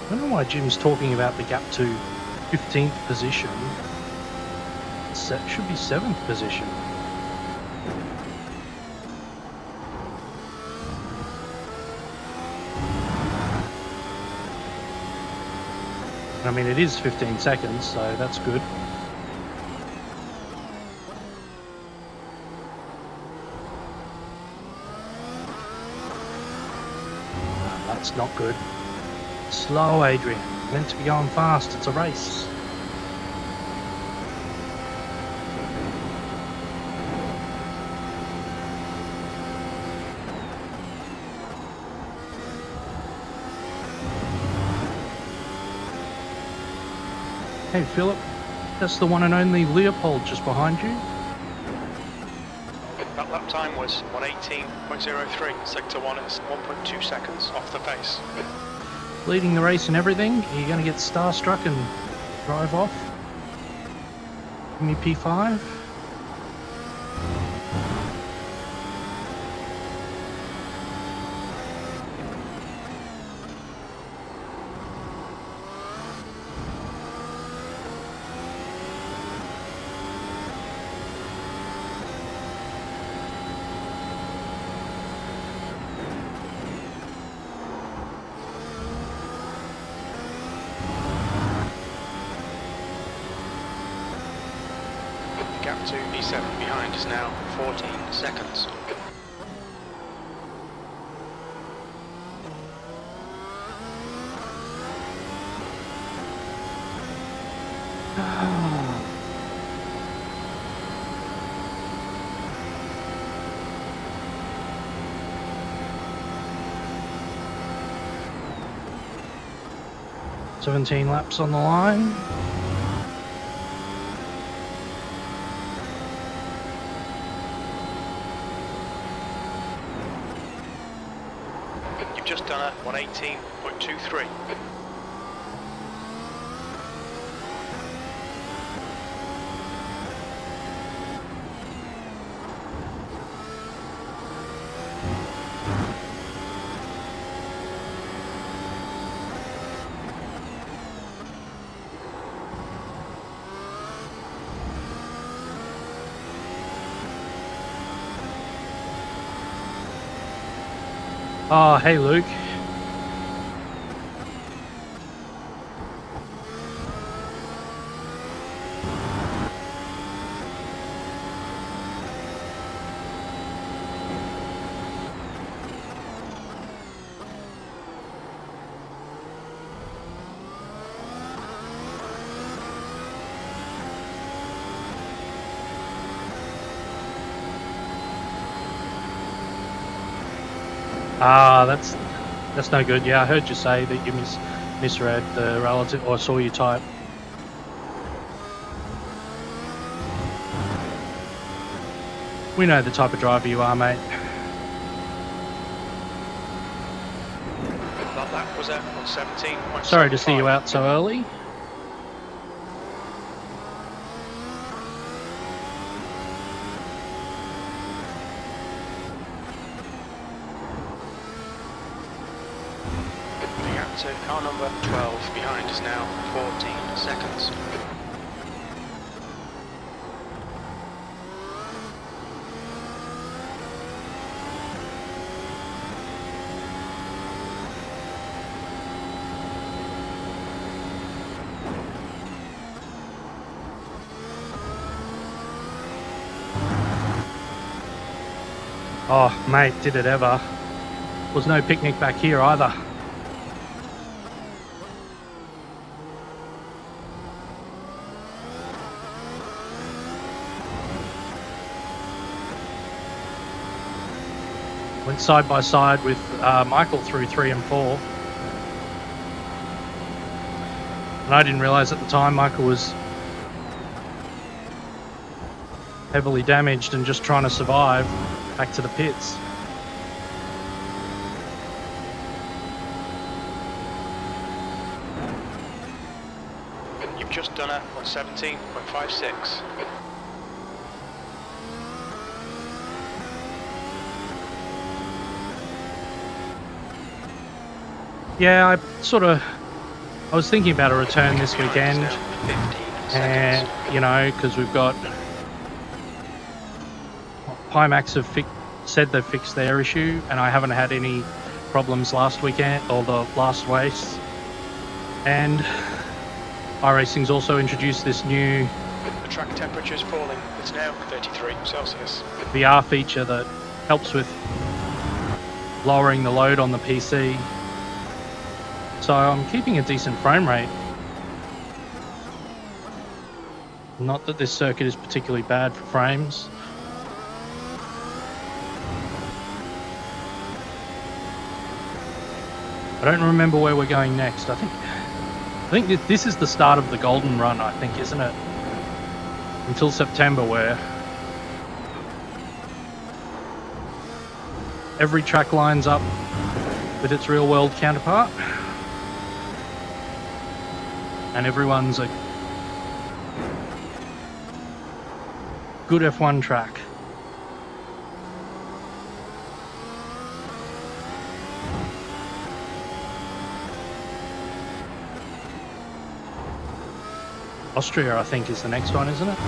S1: I don't know why Jim's talking about the gap to 15th position. It should be 7th position. I mean, it is 15 seconds, so that's good. That's not good. Slow, Adrian. Meant to be going fast. It's a race. Hey, Philip. That's the one and only Leopold just behind you.
S2: That lap time was 1:18.03. Sector 1 is 1.2 seconds off the pace.
S1: Leading the race and everything. Are you going to get starstruck and drive off? Give me P5.
S2: to P7. Behind is now 14 seconds.
S1: "17 laps on the line."
S2: You've just done a 118.23.
S1: Oh, hey Luke. Ah, that's no good. Yeah, I heard you say that you misread the relative, or saw you type. We know the type of driver you are, mate.
S2: That was at 17.75.
S1: Sorry to see you out so early.
S2: To car number 12. Behind is now 14 seconds.
S1: Oh, mate, did it ever. Was no picnic back here either. Went side by side with Michael through 3 and 4. And I didn't realise at the time Michael was heavily damaged and just trying to survive back to the pits.
S2: You've just done a 17.56.
S1: Yeah, I was thinking about a return this weekend, and you know, because we've got Pimax have said they've fixed their issue, and I haven't had any problems last weekend or the last race. And iRacing's also introduced this new
S2: The track temperature is falling. It's now 33 Celsius.
S1: VR feature that helps with lowering the load on the PC. So I'm keeping a decent frame rate. Not that this circuit is particularly bad for frames. I don't remember where we're going next. I think this is the start of the golden run, I think, isn't it? Until September, where every track lines up with its real world counterpart. And everyone's a good F1 track. Austria, I think, is the next one, isn't it?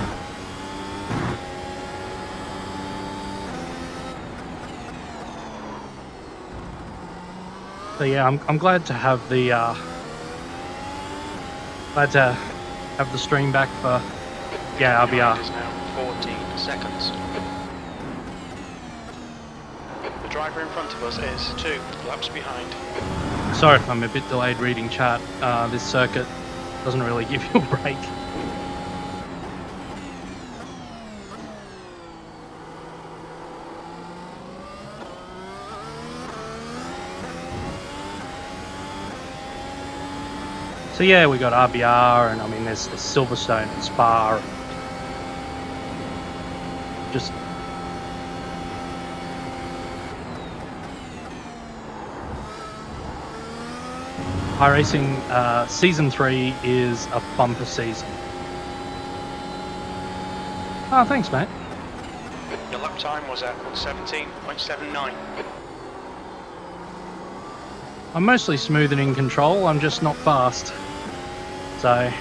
S1: So yeah, I'm glad to have the stream back for RBR.
S2: Is now 14 seconds. The driver in front of us is 2 laps behind.
S1: Sorry if I'm a bit delayed reading chat. This circuit doesn't really give you a break. So yeah, we got RBR, and I mean there's Silverstone and Spa. Just iRacing season 3 is a bumper season. Oh, thanks, mate.
S2: Your lap time was at 17.79.
S1: I'm mostly smooth and in control. I'm just not fast. So I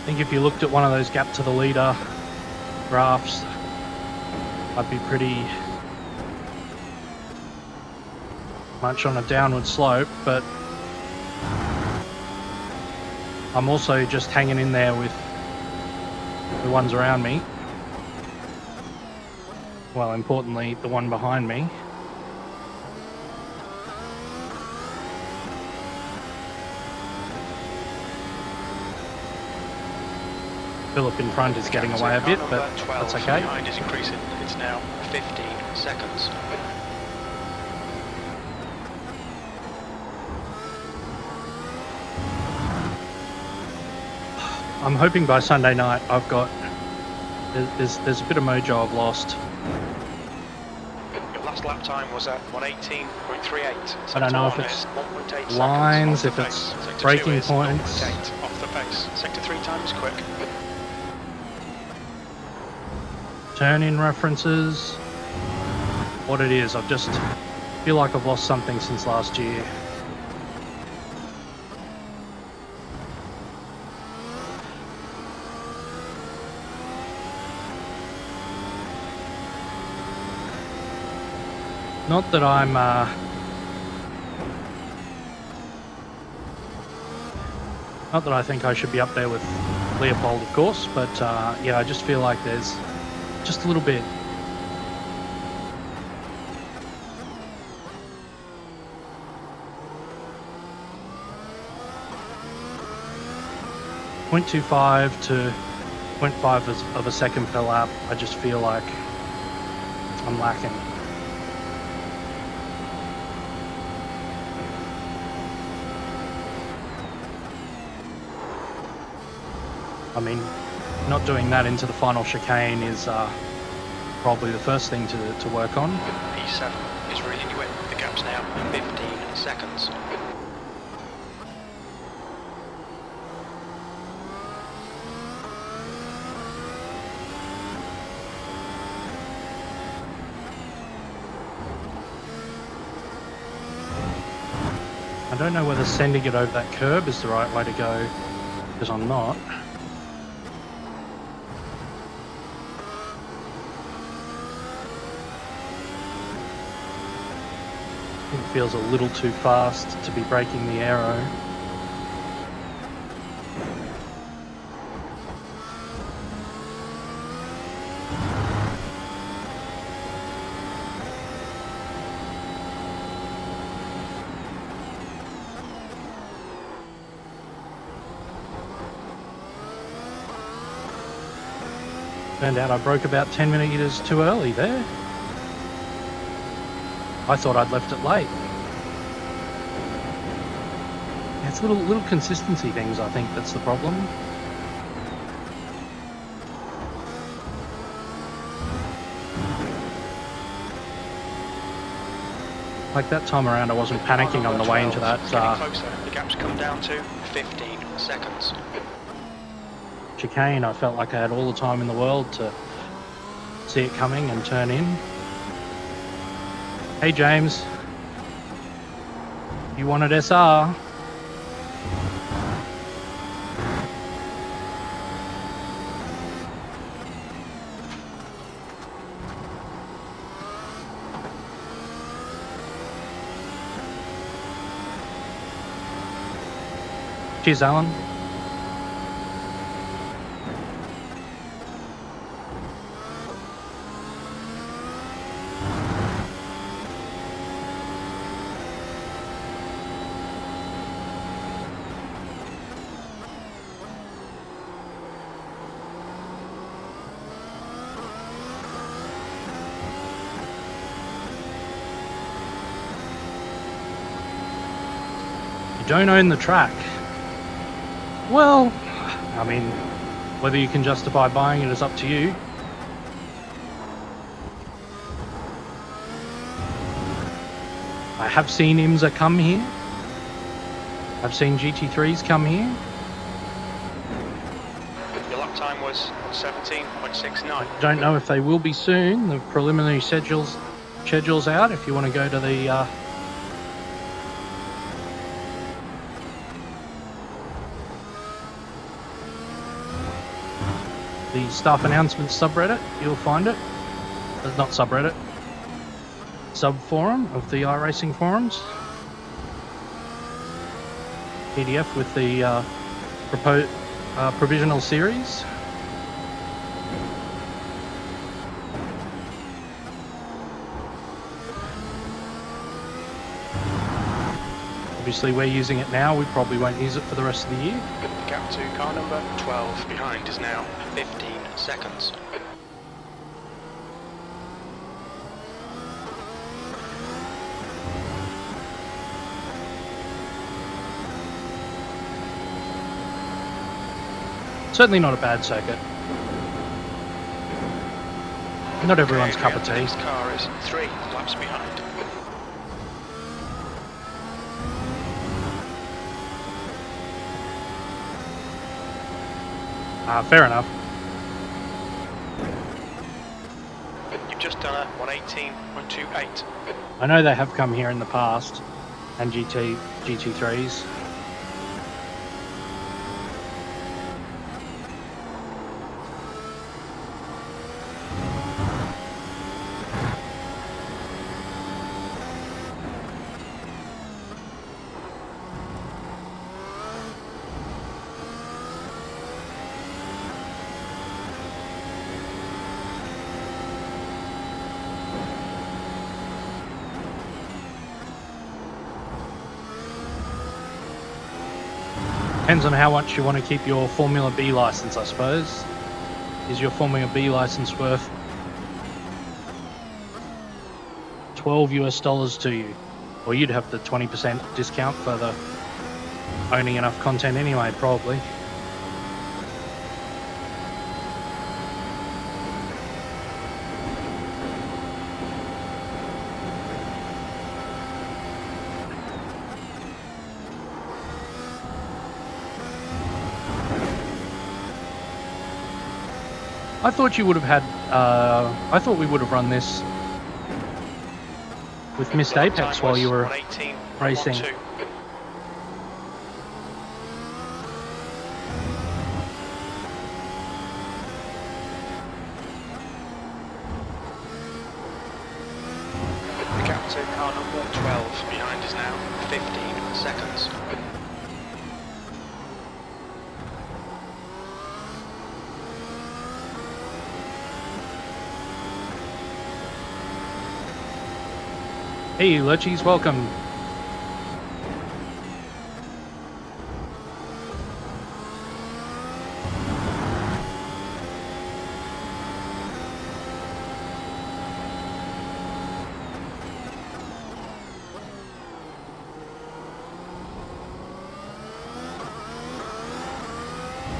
S1: think if you looked at one of those gap to the leader graphs, I'd be pretty much on a downward slope, but I'm also just hanging in there with the ones around me. Well, importantly, the one behind me. Philip in front is getting away a bit, but that's okay.
S2: Behind is increasing. It's now 15 seconds.
S1: I'm hoping by Sunday night I've got... There's a bit of mojo I've lost.
S2: Your last lap time was at 118.38.
S1: I don't know if it's lines, if it's braking points.
S2: Off the pace. Sector 3 time is quick.
S1: Turn-in references. What it is, I just feel like I've lost something since last year. Not that I'm not that I think I should be up there with Leopold, of course, but yeah, I just feel like there's just a little bit. .25 to 0.5 of a second per lap. I just feel like I'm lacking. I mean, not doing that into the final chicane is probably the first thing to work on.
S2: P7 is reading you in. The gap's now 15 seconds.
S1: I don't know whether sending it over that curb is the right way to go, because I'm not. It feels a little too fast to be breaking the aero. Turned out I broke about 10 millimeters too early there. I thought I'd left it late. It's little consistency things, I think, that's the problem. Like that time around, I wasn't panicking on the way into that.
S2: The gap's come down to 15 seconds.
S1: Chicane, I felt like I had all the time in the world to see it coming and turn in. Hey James, you wanted SR? Cheers, Alan. You don't own the track. Well, I mean, whether you can justify buying it is up to you. I have seen IMSA come here. I've seen GT3s come here.
S2: Your lap time was 17.69.
S1: Don't know if they will be soon. The preliminary schedule's out if you want to go to the staff announcements subreddit. You'll find it. Not subreddit. Sub-forum of the iRacing forums. PDF with the provisional series. Obviously we're using it now, we probably won't use it for the rest of the year.
S2: The gap to car number 12 behind is now 15 seconds.
S1: Certainly not a bad circuit. Not everyone's cup of tea.
S2: This car is 3 laps behind.
S1: Fair enough.
S2: You've just done a 118.28.
S1: I know they have come here in the past, and GT3s. Depends on how much you want to keep your Formula B license, I suppose. Is your Formula B license worth $12 to you? Or you'd have the 20% discount for the owning enough content anyway, probably. I thought you would have had, I thought we would have run this with Missed Apex while you were racing.
S2: The gap to car number 12 behind is now 15 seconds.
S1: Hey Lurchies, welcome.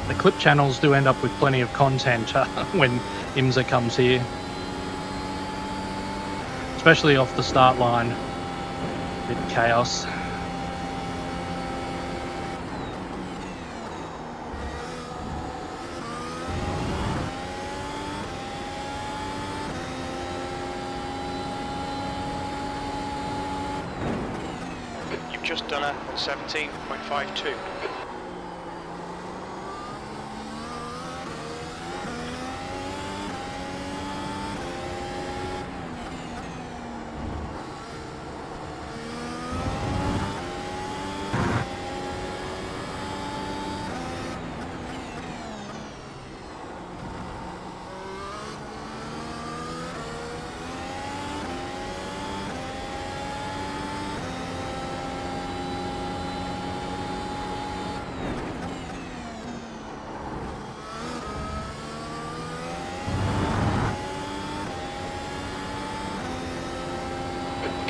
S1: The clip channels do end up with plenty of content when IMSA comes here. Especially off the start line. Bit of chaos.
S2: You've just done a 17.52.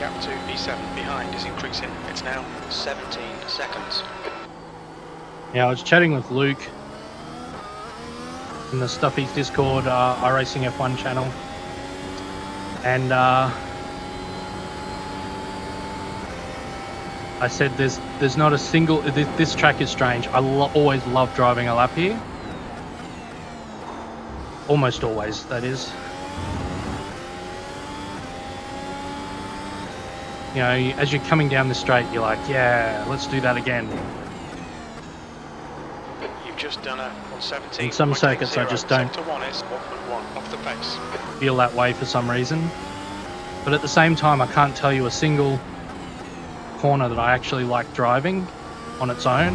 S2: gap to E7 behind is increasing. It's now 17 seconds.
S1: Yeah, I was chatting with Luke in the Stuffy's Discord iRacing F1 channel, and I said there's not a single, this track is strange. I always love driving a lap here. Almost always, that is. You know, as you're coming down the straight, you're like, yeah, let's do that again.
S2: You've just done a 117.
S1: In some circuits, I just don't
S2: Sector 1 is 1.1 off the pace.
S1: feel that way for some reason. But at the same time, I can't tell you a single corner that I actually like driving on its own.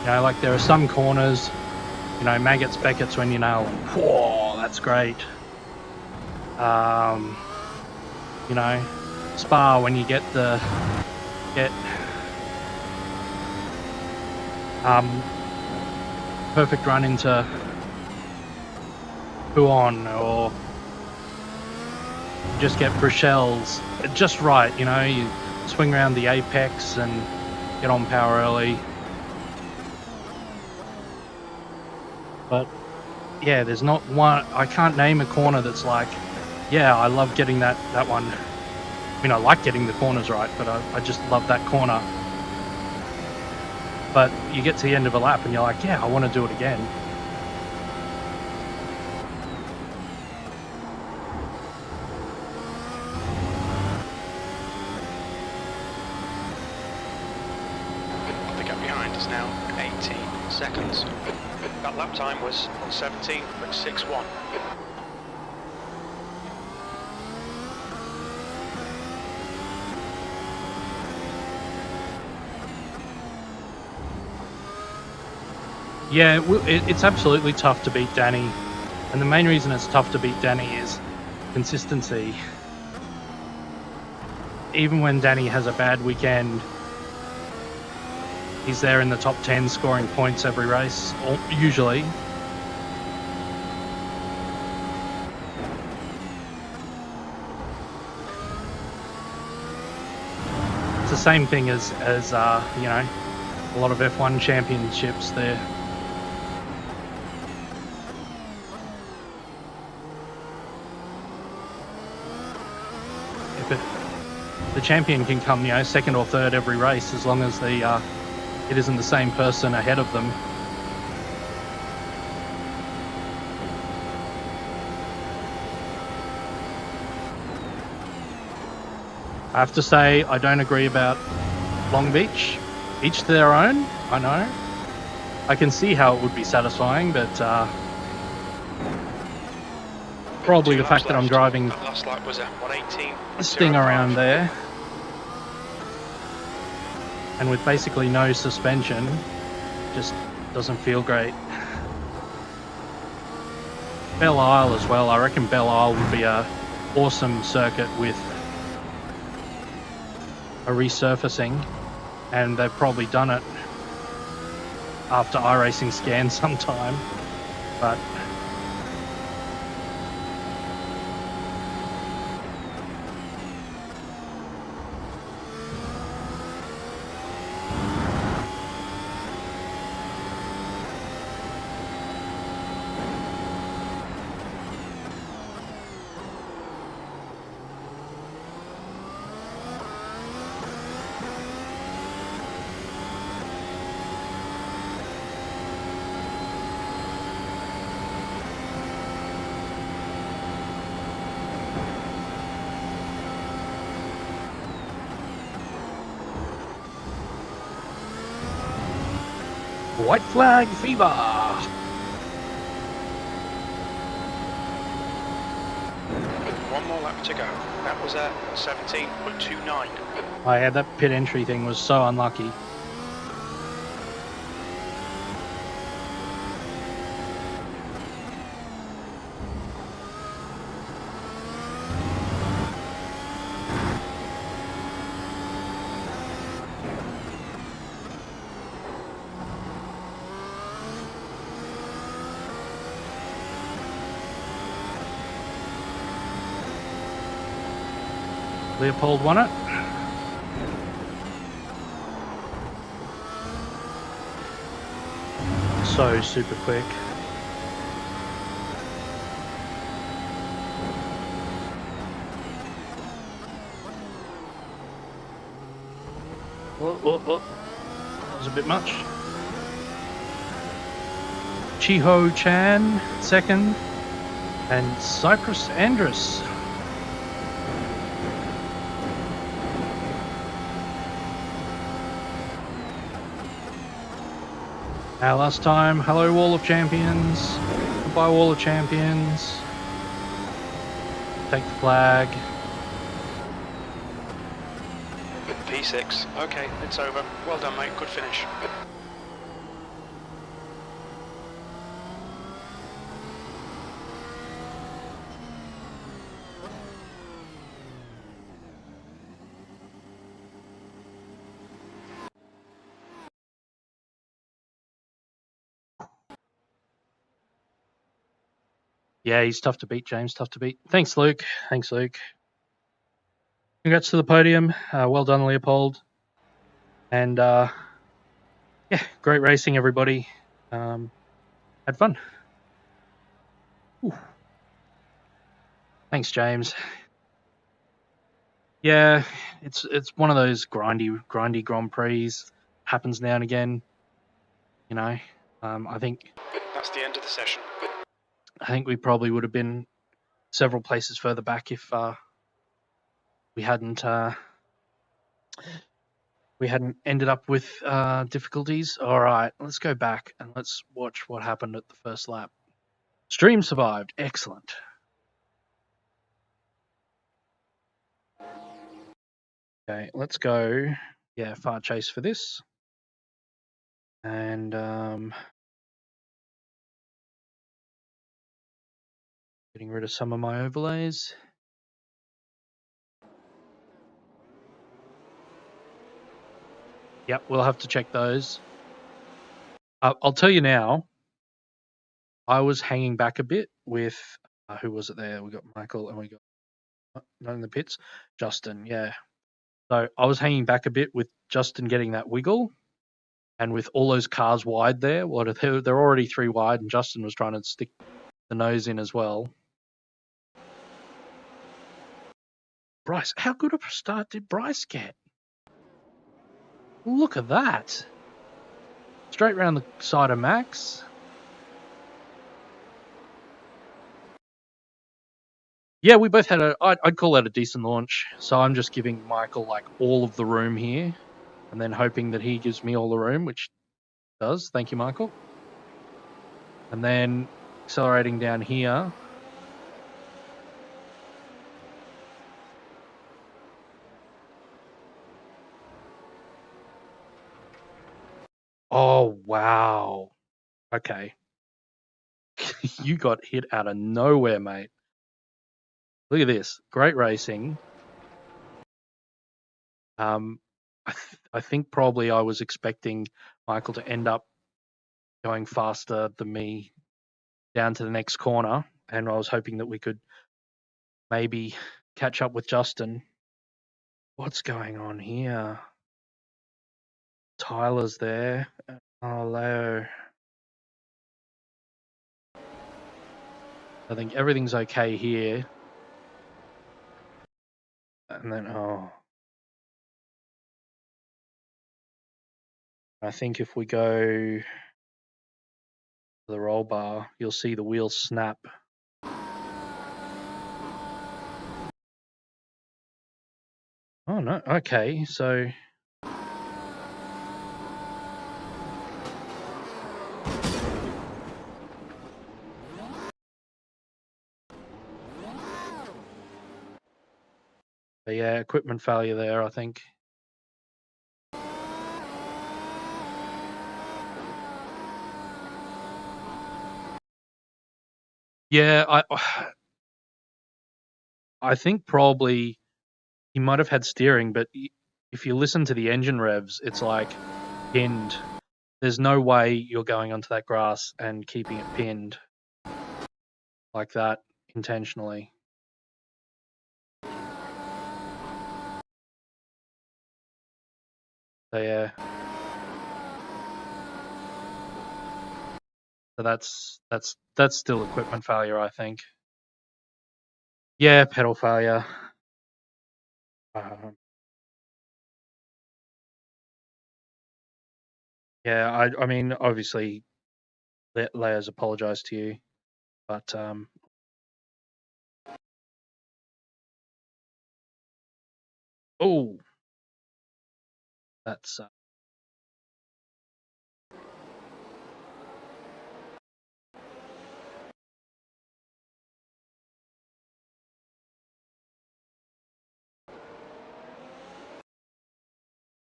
S1: You know, like there are some corners, you know, Maggots, Beckett's when you know, whoa, that's great. You know, Spa when you get perfect run into Huon, or just get Bruxelles just right, you know, you swing around the apex and get on power early. But yeah, there's not one, I can't name a corner that's like, yeah, I love getting that one. I mean, I like getting the corners right, but I just love that corner. But you get to the end of a lap and you're like, yeah, I want to do it again.
S2: The gap behind is now 18 seconds. That lap time was 117.61.
S1: Yeah, it's absolutely tough to beat Danny. And the main reason it's tough to beat Danny is consistency. Even when Danny has a bad weekend, he's there in the top 10 scoring points every race, usually. It's the same thing as you know, a lot of F1 championships there. The champion can come, you know, second or third every race as long as it isn't the same person ahead of them. I have to say, I don't agree about Long Beach. Each to their own, I know. I can see how it would be satisfying, but probably the fact that I'm driving
S2: last lap was a 118.
S1: this thing around there, and with basically no suspension, just doesn't feel great. Belle Isle as well. I reckon Belle Isle would be a awesome circuit with a resurfacing, and they've probably done it after iRacing scan sometime, but white flag fever.
S2: One more lap to go. That was a 17.29.
S1: Oh yeah, that pit entry thing was so unlucky. Leopold won it. So super quick. That was a bit much. Chiho Chan second, and Cyprus Andrus. Our last time, hello Wall of Champions, goodbye Wall of Champions, take the flag.
S2: P6. Okay, it's over. Well done, mate. Good finish.
S1: Yeah, he's tough to beat, James. Tough to beat. Thanks, Luke. Thanks, Luke. Congrats to the podium. Well done, Leopold. And yeah, great racing, everybody. Had fun. Ooh. Thanks, James. Yeah, it's one of those grindy Grand Prix. Happens now and again. You know, I think
S2: That's the end of the session.
S1: we probably would have been several places further back if we hadn't ended up with difficulties. All right, let's go back and let's watch what happened at the first lap. Stream survived. Excellent. Okay, let's go. Yeah, far chase for this. And getting rid of some of my overlays. Yep, we'll have to check those. I'll tell you now, I was hanging back a bit with, who was it there? We got Michael and we got, not in the pits, Justin, yeah. So I was hanging back a bit with Justin getting that wiggle, and with all those cars wide there, they're already 3 wide, and Justin was trying to stick the nose in as well. Bryce, how good of a start did Bryce get? Look at that. Straight round the side of Max. Yeah, we both had I'd call that a decent launch. So I'm just giving Michael like all of the room here, and then hoping that he gives me all the room, which he does. Thank you, Michael. And then accelerating down here. Oh, wow. Okay. You got hit out of nowhere, mate. Look at this. Great racing. I think probably I was expecting Michael to end up going faster than me down to the next corner, and I was hoping that we could maybe catch up with Justin. What's going on here? Tyler's there. Oh, Leo. I think everything's okay here. And then, I think if we go to the roll bar, you'll see the wheels snap. Oh, no. Okay, so... But yeah, equipment failure there, I think. Yeah, I think probably he might have had steering, but if you listen to the engine revs, it's like pinned. There's no way you're going onto that grass and keeping it pinned like that intentionally. So yeah. So that's still equipment failure, I think. Yeah, pedal failure. Yeah, I mean, obviously, Leo's apologized to you, but oh, that's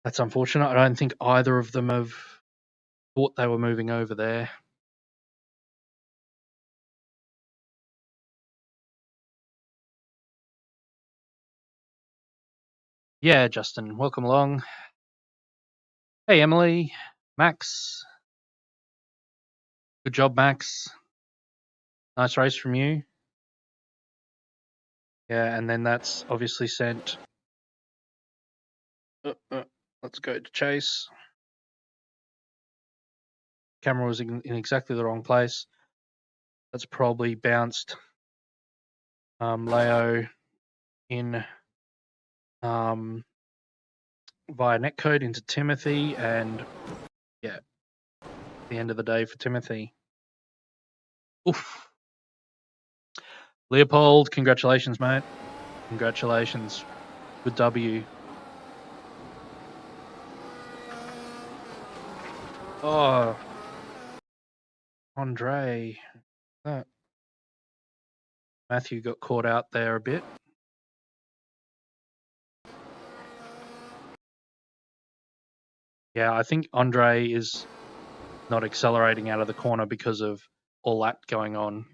S1: that's unfortunate. I don't think either of them have thought they were moving over there. Yeah, Justin, welcome along. Hey, Emily, Max. Good job, Max. Nice race from you. Yeah, and then that's obviously sent. Let's go to Chase. Camera was in exactly the wrong place. That's probably bounced Leo in via netcode into Timothy, and yeah, the end of the day for Timothy. Oof. Leopold, congratulations, mate. Congratulations. Good W. Oh, Andre. Matthew got caught out there a bit. Yeah, I think Andre is not accelerating out of the corner because of all that going on.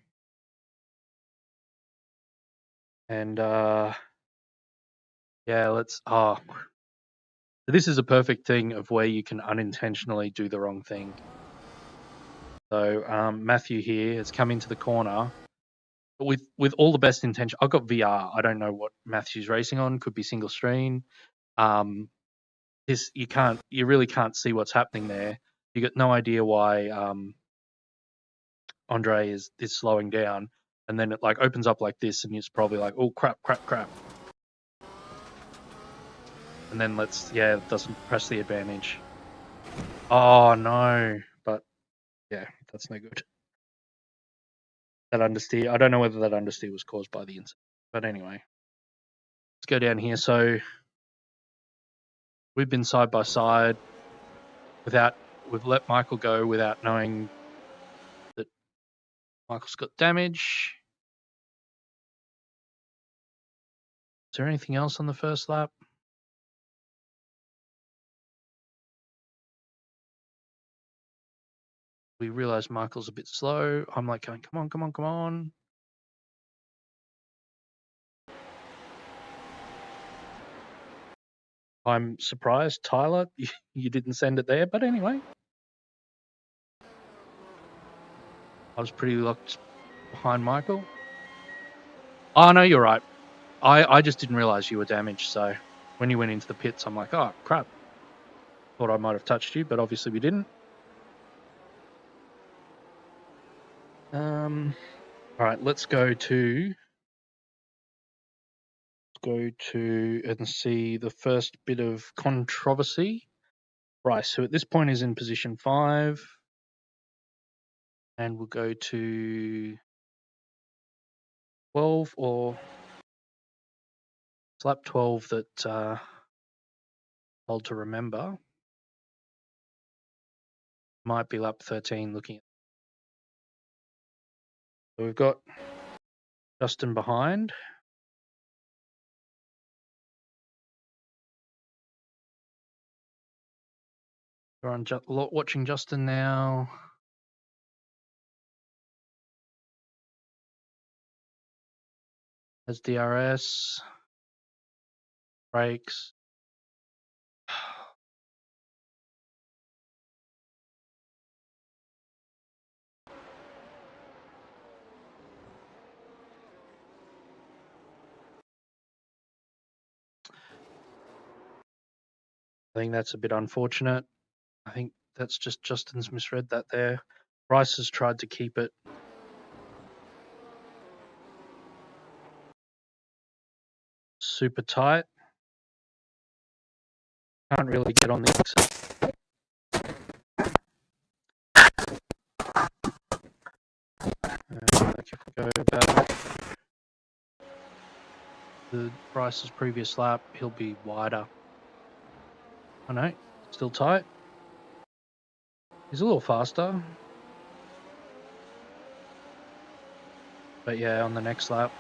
S1: And yeah, this is a perfect thing of where you can unintentionally do the wrong thing. So Matthew here has come into the corner with all the best intention. I've got VR. I don't know what Matthew's racing on. Could be single screen. You really can't see what's happening there. You got no idea why Andre is slowing down, and then it like opens up like this, and it's probably like, oh crap, and then it doesn't press the advantage. Oh no, but yeah, that's no good. That understeer, I don't know whether that understeer was caused by the incident, but anyway, let's go down here. So we've been side by side we've let Michael go without knowing that Michael's got damage. Is there anything else on the first lap? We realize Michael's a bit slow. I'm like going, come on. I'm surprised, Tyler, you didn't send it there, but anyway. I was pretty locked behind Michael. Oh, no, you're right. I just didn't realize you were damaged, so when you went into the pits, I'm like, oh, crap. Thought I might have touched you, but obviously we didn't. All right, let's go to and see the first bit of controversy. Right, so at this point is in position 5, and we'll go to 12 or it's lap 12 that told to remember. Might be lap 13 looking at. So we've got Justin behind. We're on watching Justin now. Has DRS. Brakes. I think that's a bit unfortunate. I think that's just Justin's misread that there. Bryce has tried to keep it super tight. Can't really get on the exit. If we go back to Bryce's previous lap, he'll be wider. Oh no, still tight. He's a little faster. But yeah, on the next lap.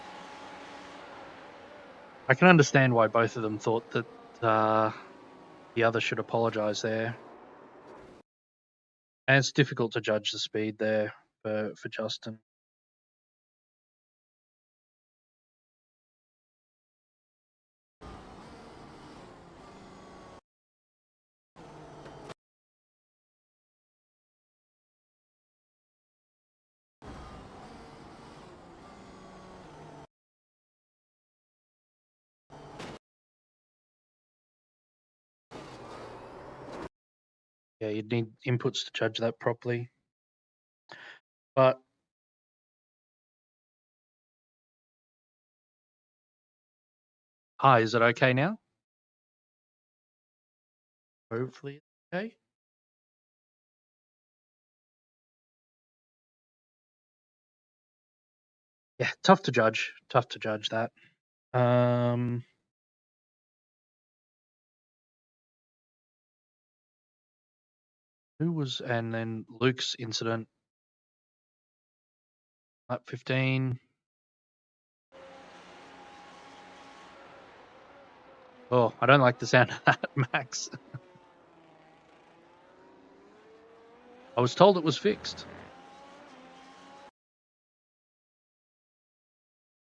S1: I can understand why both of them thought that the other should apologise there. And it's difficult to judge the speed there for Justin. Yeah, you'd need inputs to judge that properly. But hi, is it okay now? Hopefully it's okay. Yeah, tough to judge. Tough to judge that. Who was, and then Luke's incident, lap 15. Oh, I don't like the sound of that, Max. I was told it was fixed.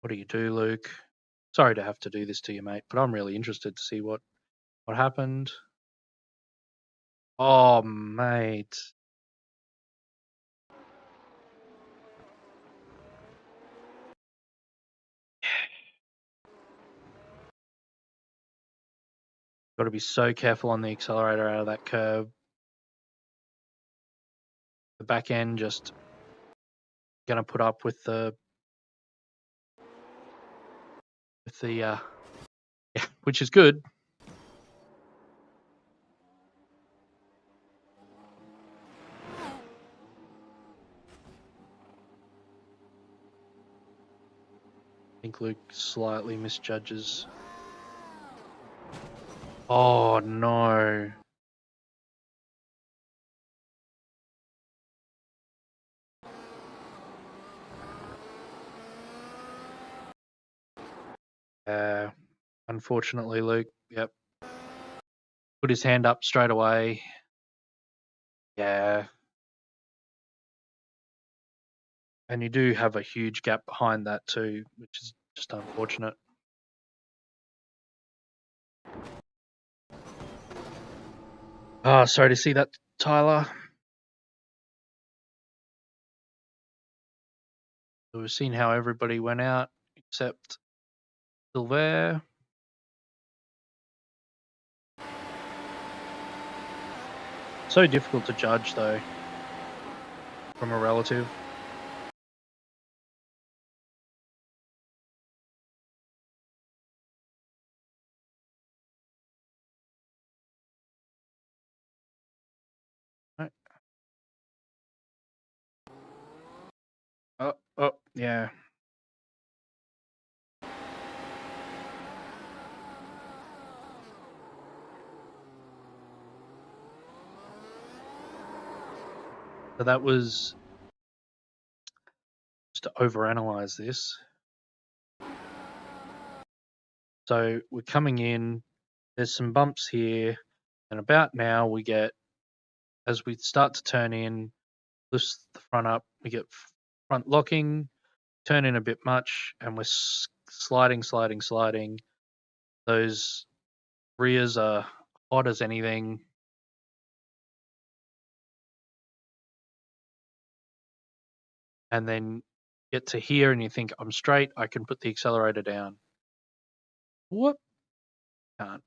S1: What do you do, Luke? Sorry to have to do this to you, mate, but I'm really interested to see what happened. Oh, mate. Got to be so careful on the accelerator out of that curve. The back end just going to put up with the yeah, which is good. I think Luke slightly misjudges. Oh, no. Unfortunately, Luke, yep. Put his hand up straight away. Yeah. And you do have a huge gap behind that too, which is just unfortunate. Oh, sorry to see that, Tyler. So we've seen how everybody went out except Silver. So difficult to judge, though, from a relative. Right. Oh, yeah. So that was, just to overanalyze this. So we're coming in, there's some bumps here, and about now we get, as we start to turn in, lifts the front up, we get front locking, turn in a bit much, and we're sliding. Those rears are hot as anything. And then get to here and you think, I'm straight, I can put the accelerator down. Whoop. Can't.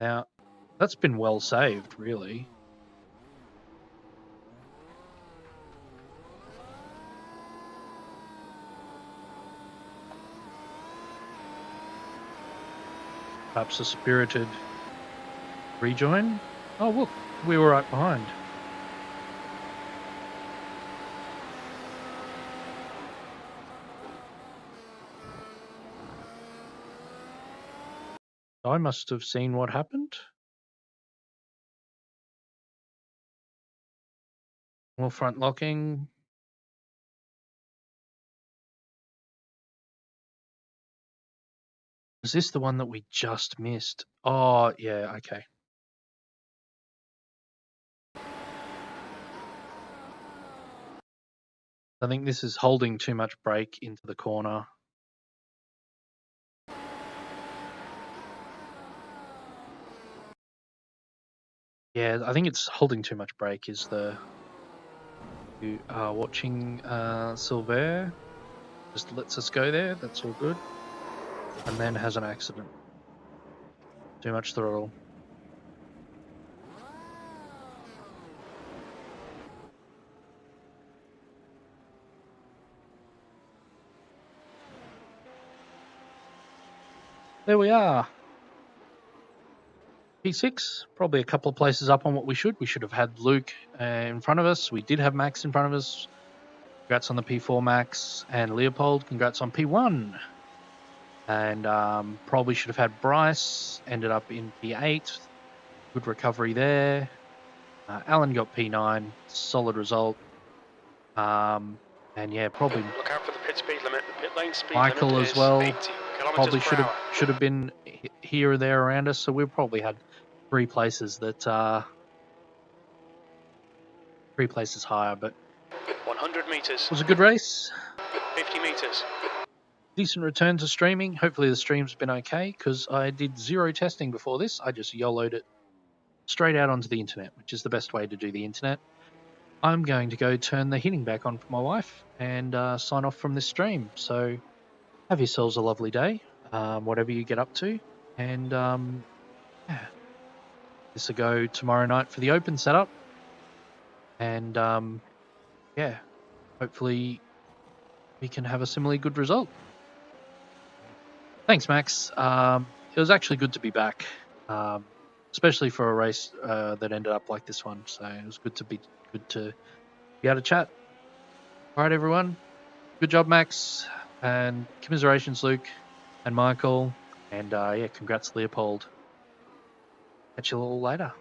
S1: Now, that's been well saved, really. Perhaps a spirited rejoin. Oh, look, we were right behind. I must have seen what happened. More front locking. Is this the one that we just missed? Oh, yeah, okay. I think this is holding too much brake into the corner. Yeah, I think it's holding too much brake is the... You are watching Silver. Just lets us go there, that's all good. And then has an accident. Too much throttle. There we are. P6, probably a couple of places up on what we should. We should have had Luke in front of us. We did have Max in front of us. Congrats on the P4 Max. And Leopold, congrats on P1. And probably should have had Bryce. Ended up in P8. Good recovery there. Alan got P9. Solid result. And yeah, probably
S2: Look out for the pit speed limit. The pit lane speed
S1: Michael
S2: limit
S1: as
S2: is
S1: well.
S2: 80
S1: Probably
S2: kilometers per hour.
S1: should have been here or there around us. So we probably had three places higher, but
S2: 100 meters.
S1: it was a good race.
S2: 50 meters.
S1: Decent return to streaming. Hopefully the stream's been okay because I did zero testing before this. I just YOLO'd it straight out onto the internet, which is the best way to do the internet. I'm going to go turn the heating back on for my wife and sign off from this stream. So have yourselves a lovely day, whatever you get up to. And yeah, this will go tomorrow night for the open setup. And yeah, hopefully we can have a similarly good result. Thanks, Max. It was actually good to be back, especially for a race that ended up like this one. So it was good to be able to chat. All right, everyone. Good job, Max, and commiserations, Luke and Michael, and yeah, congrats, Leopold. Catch you a little later.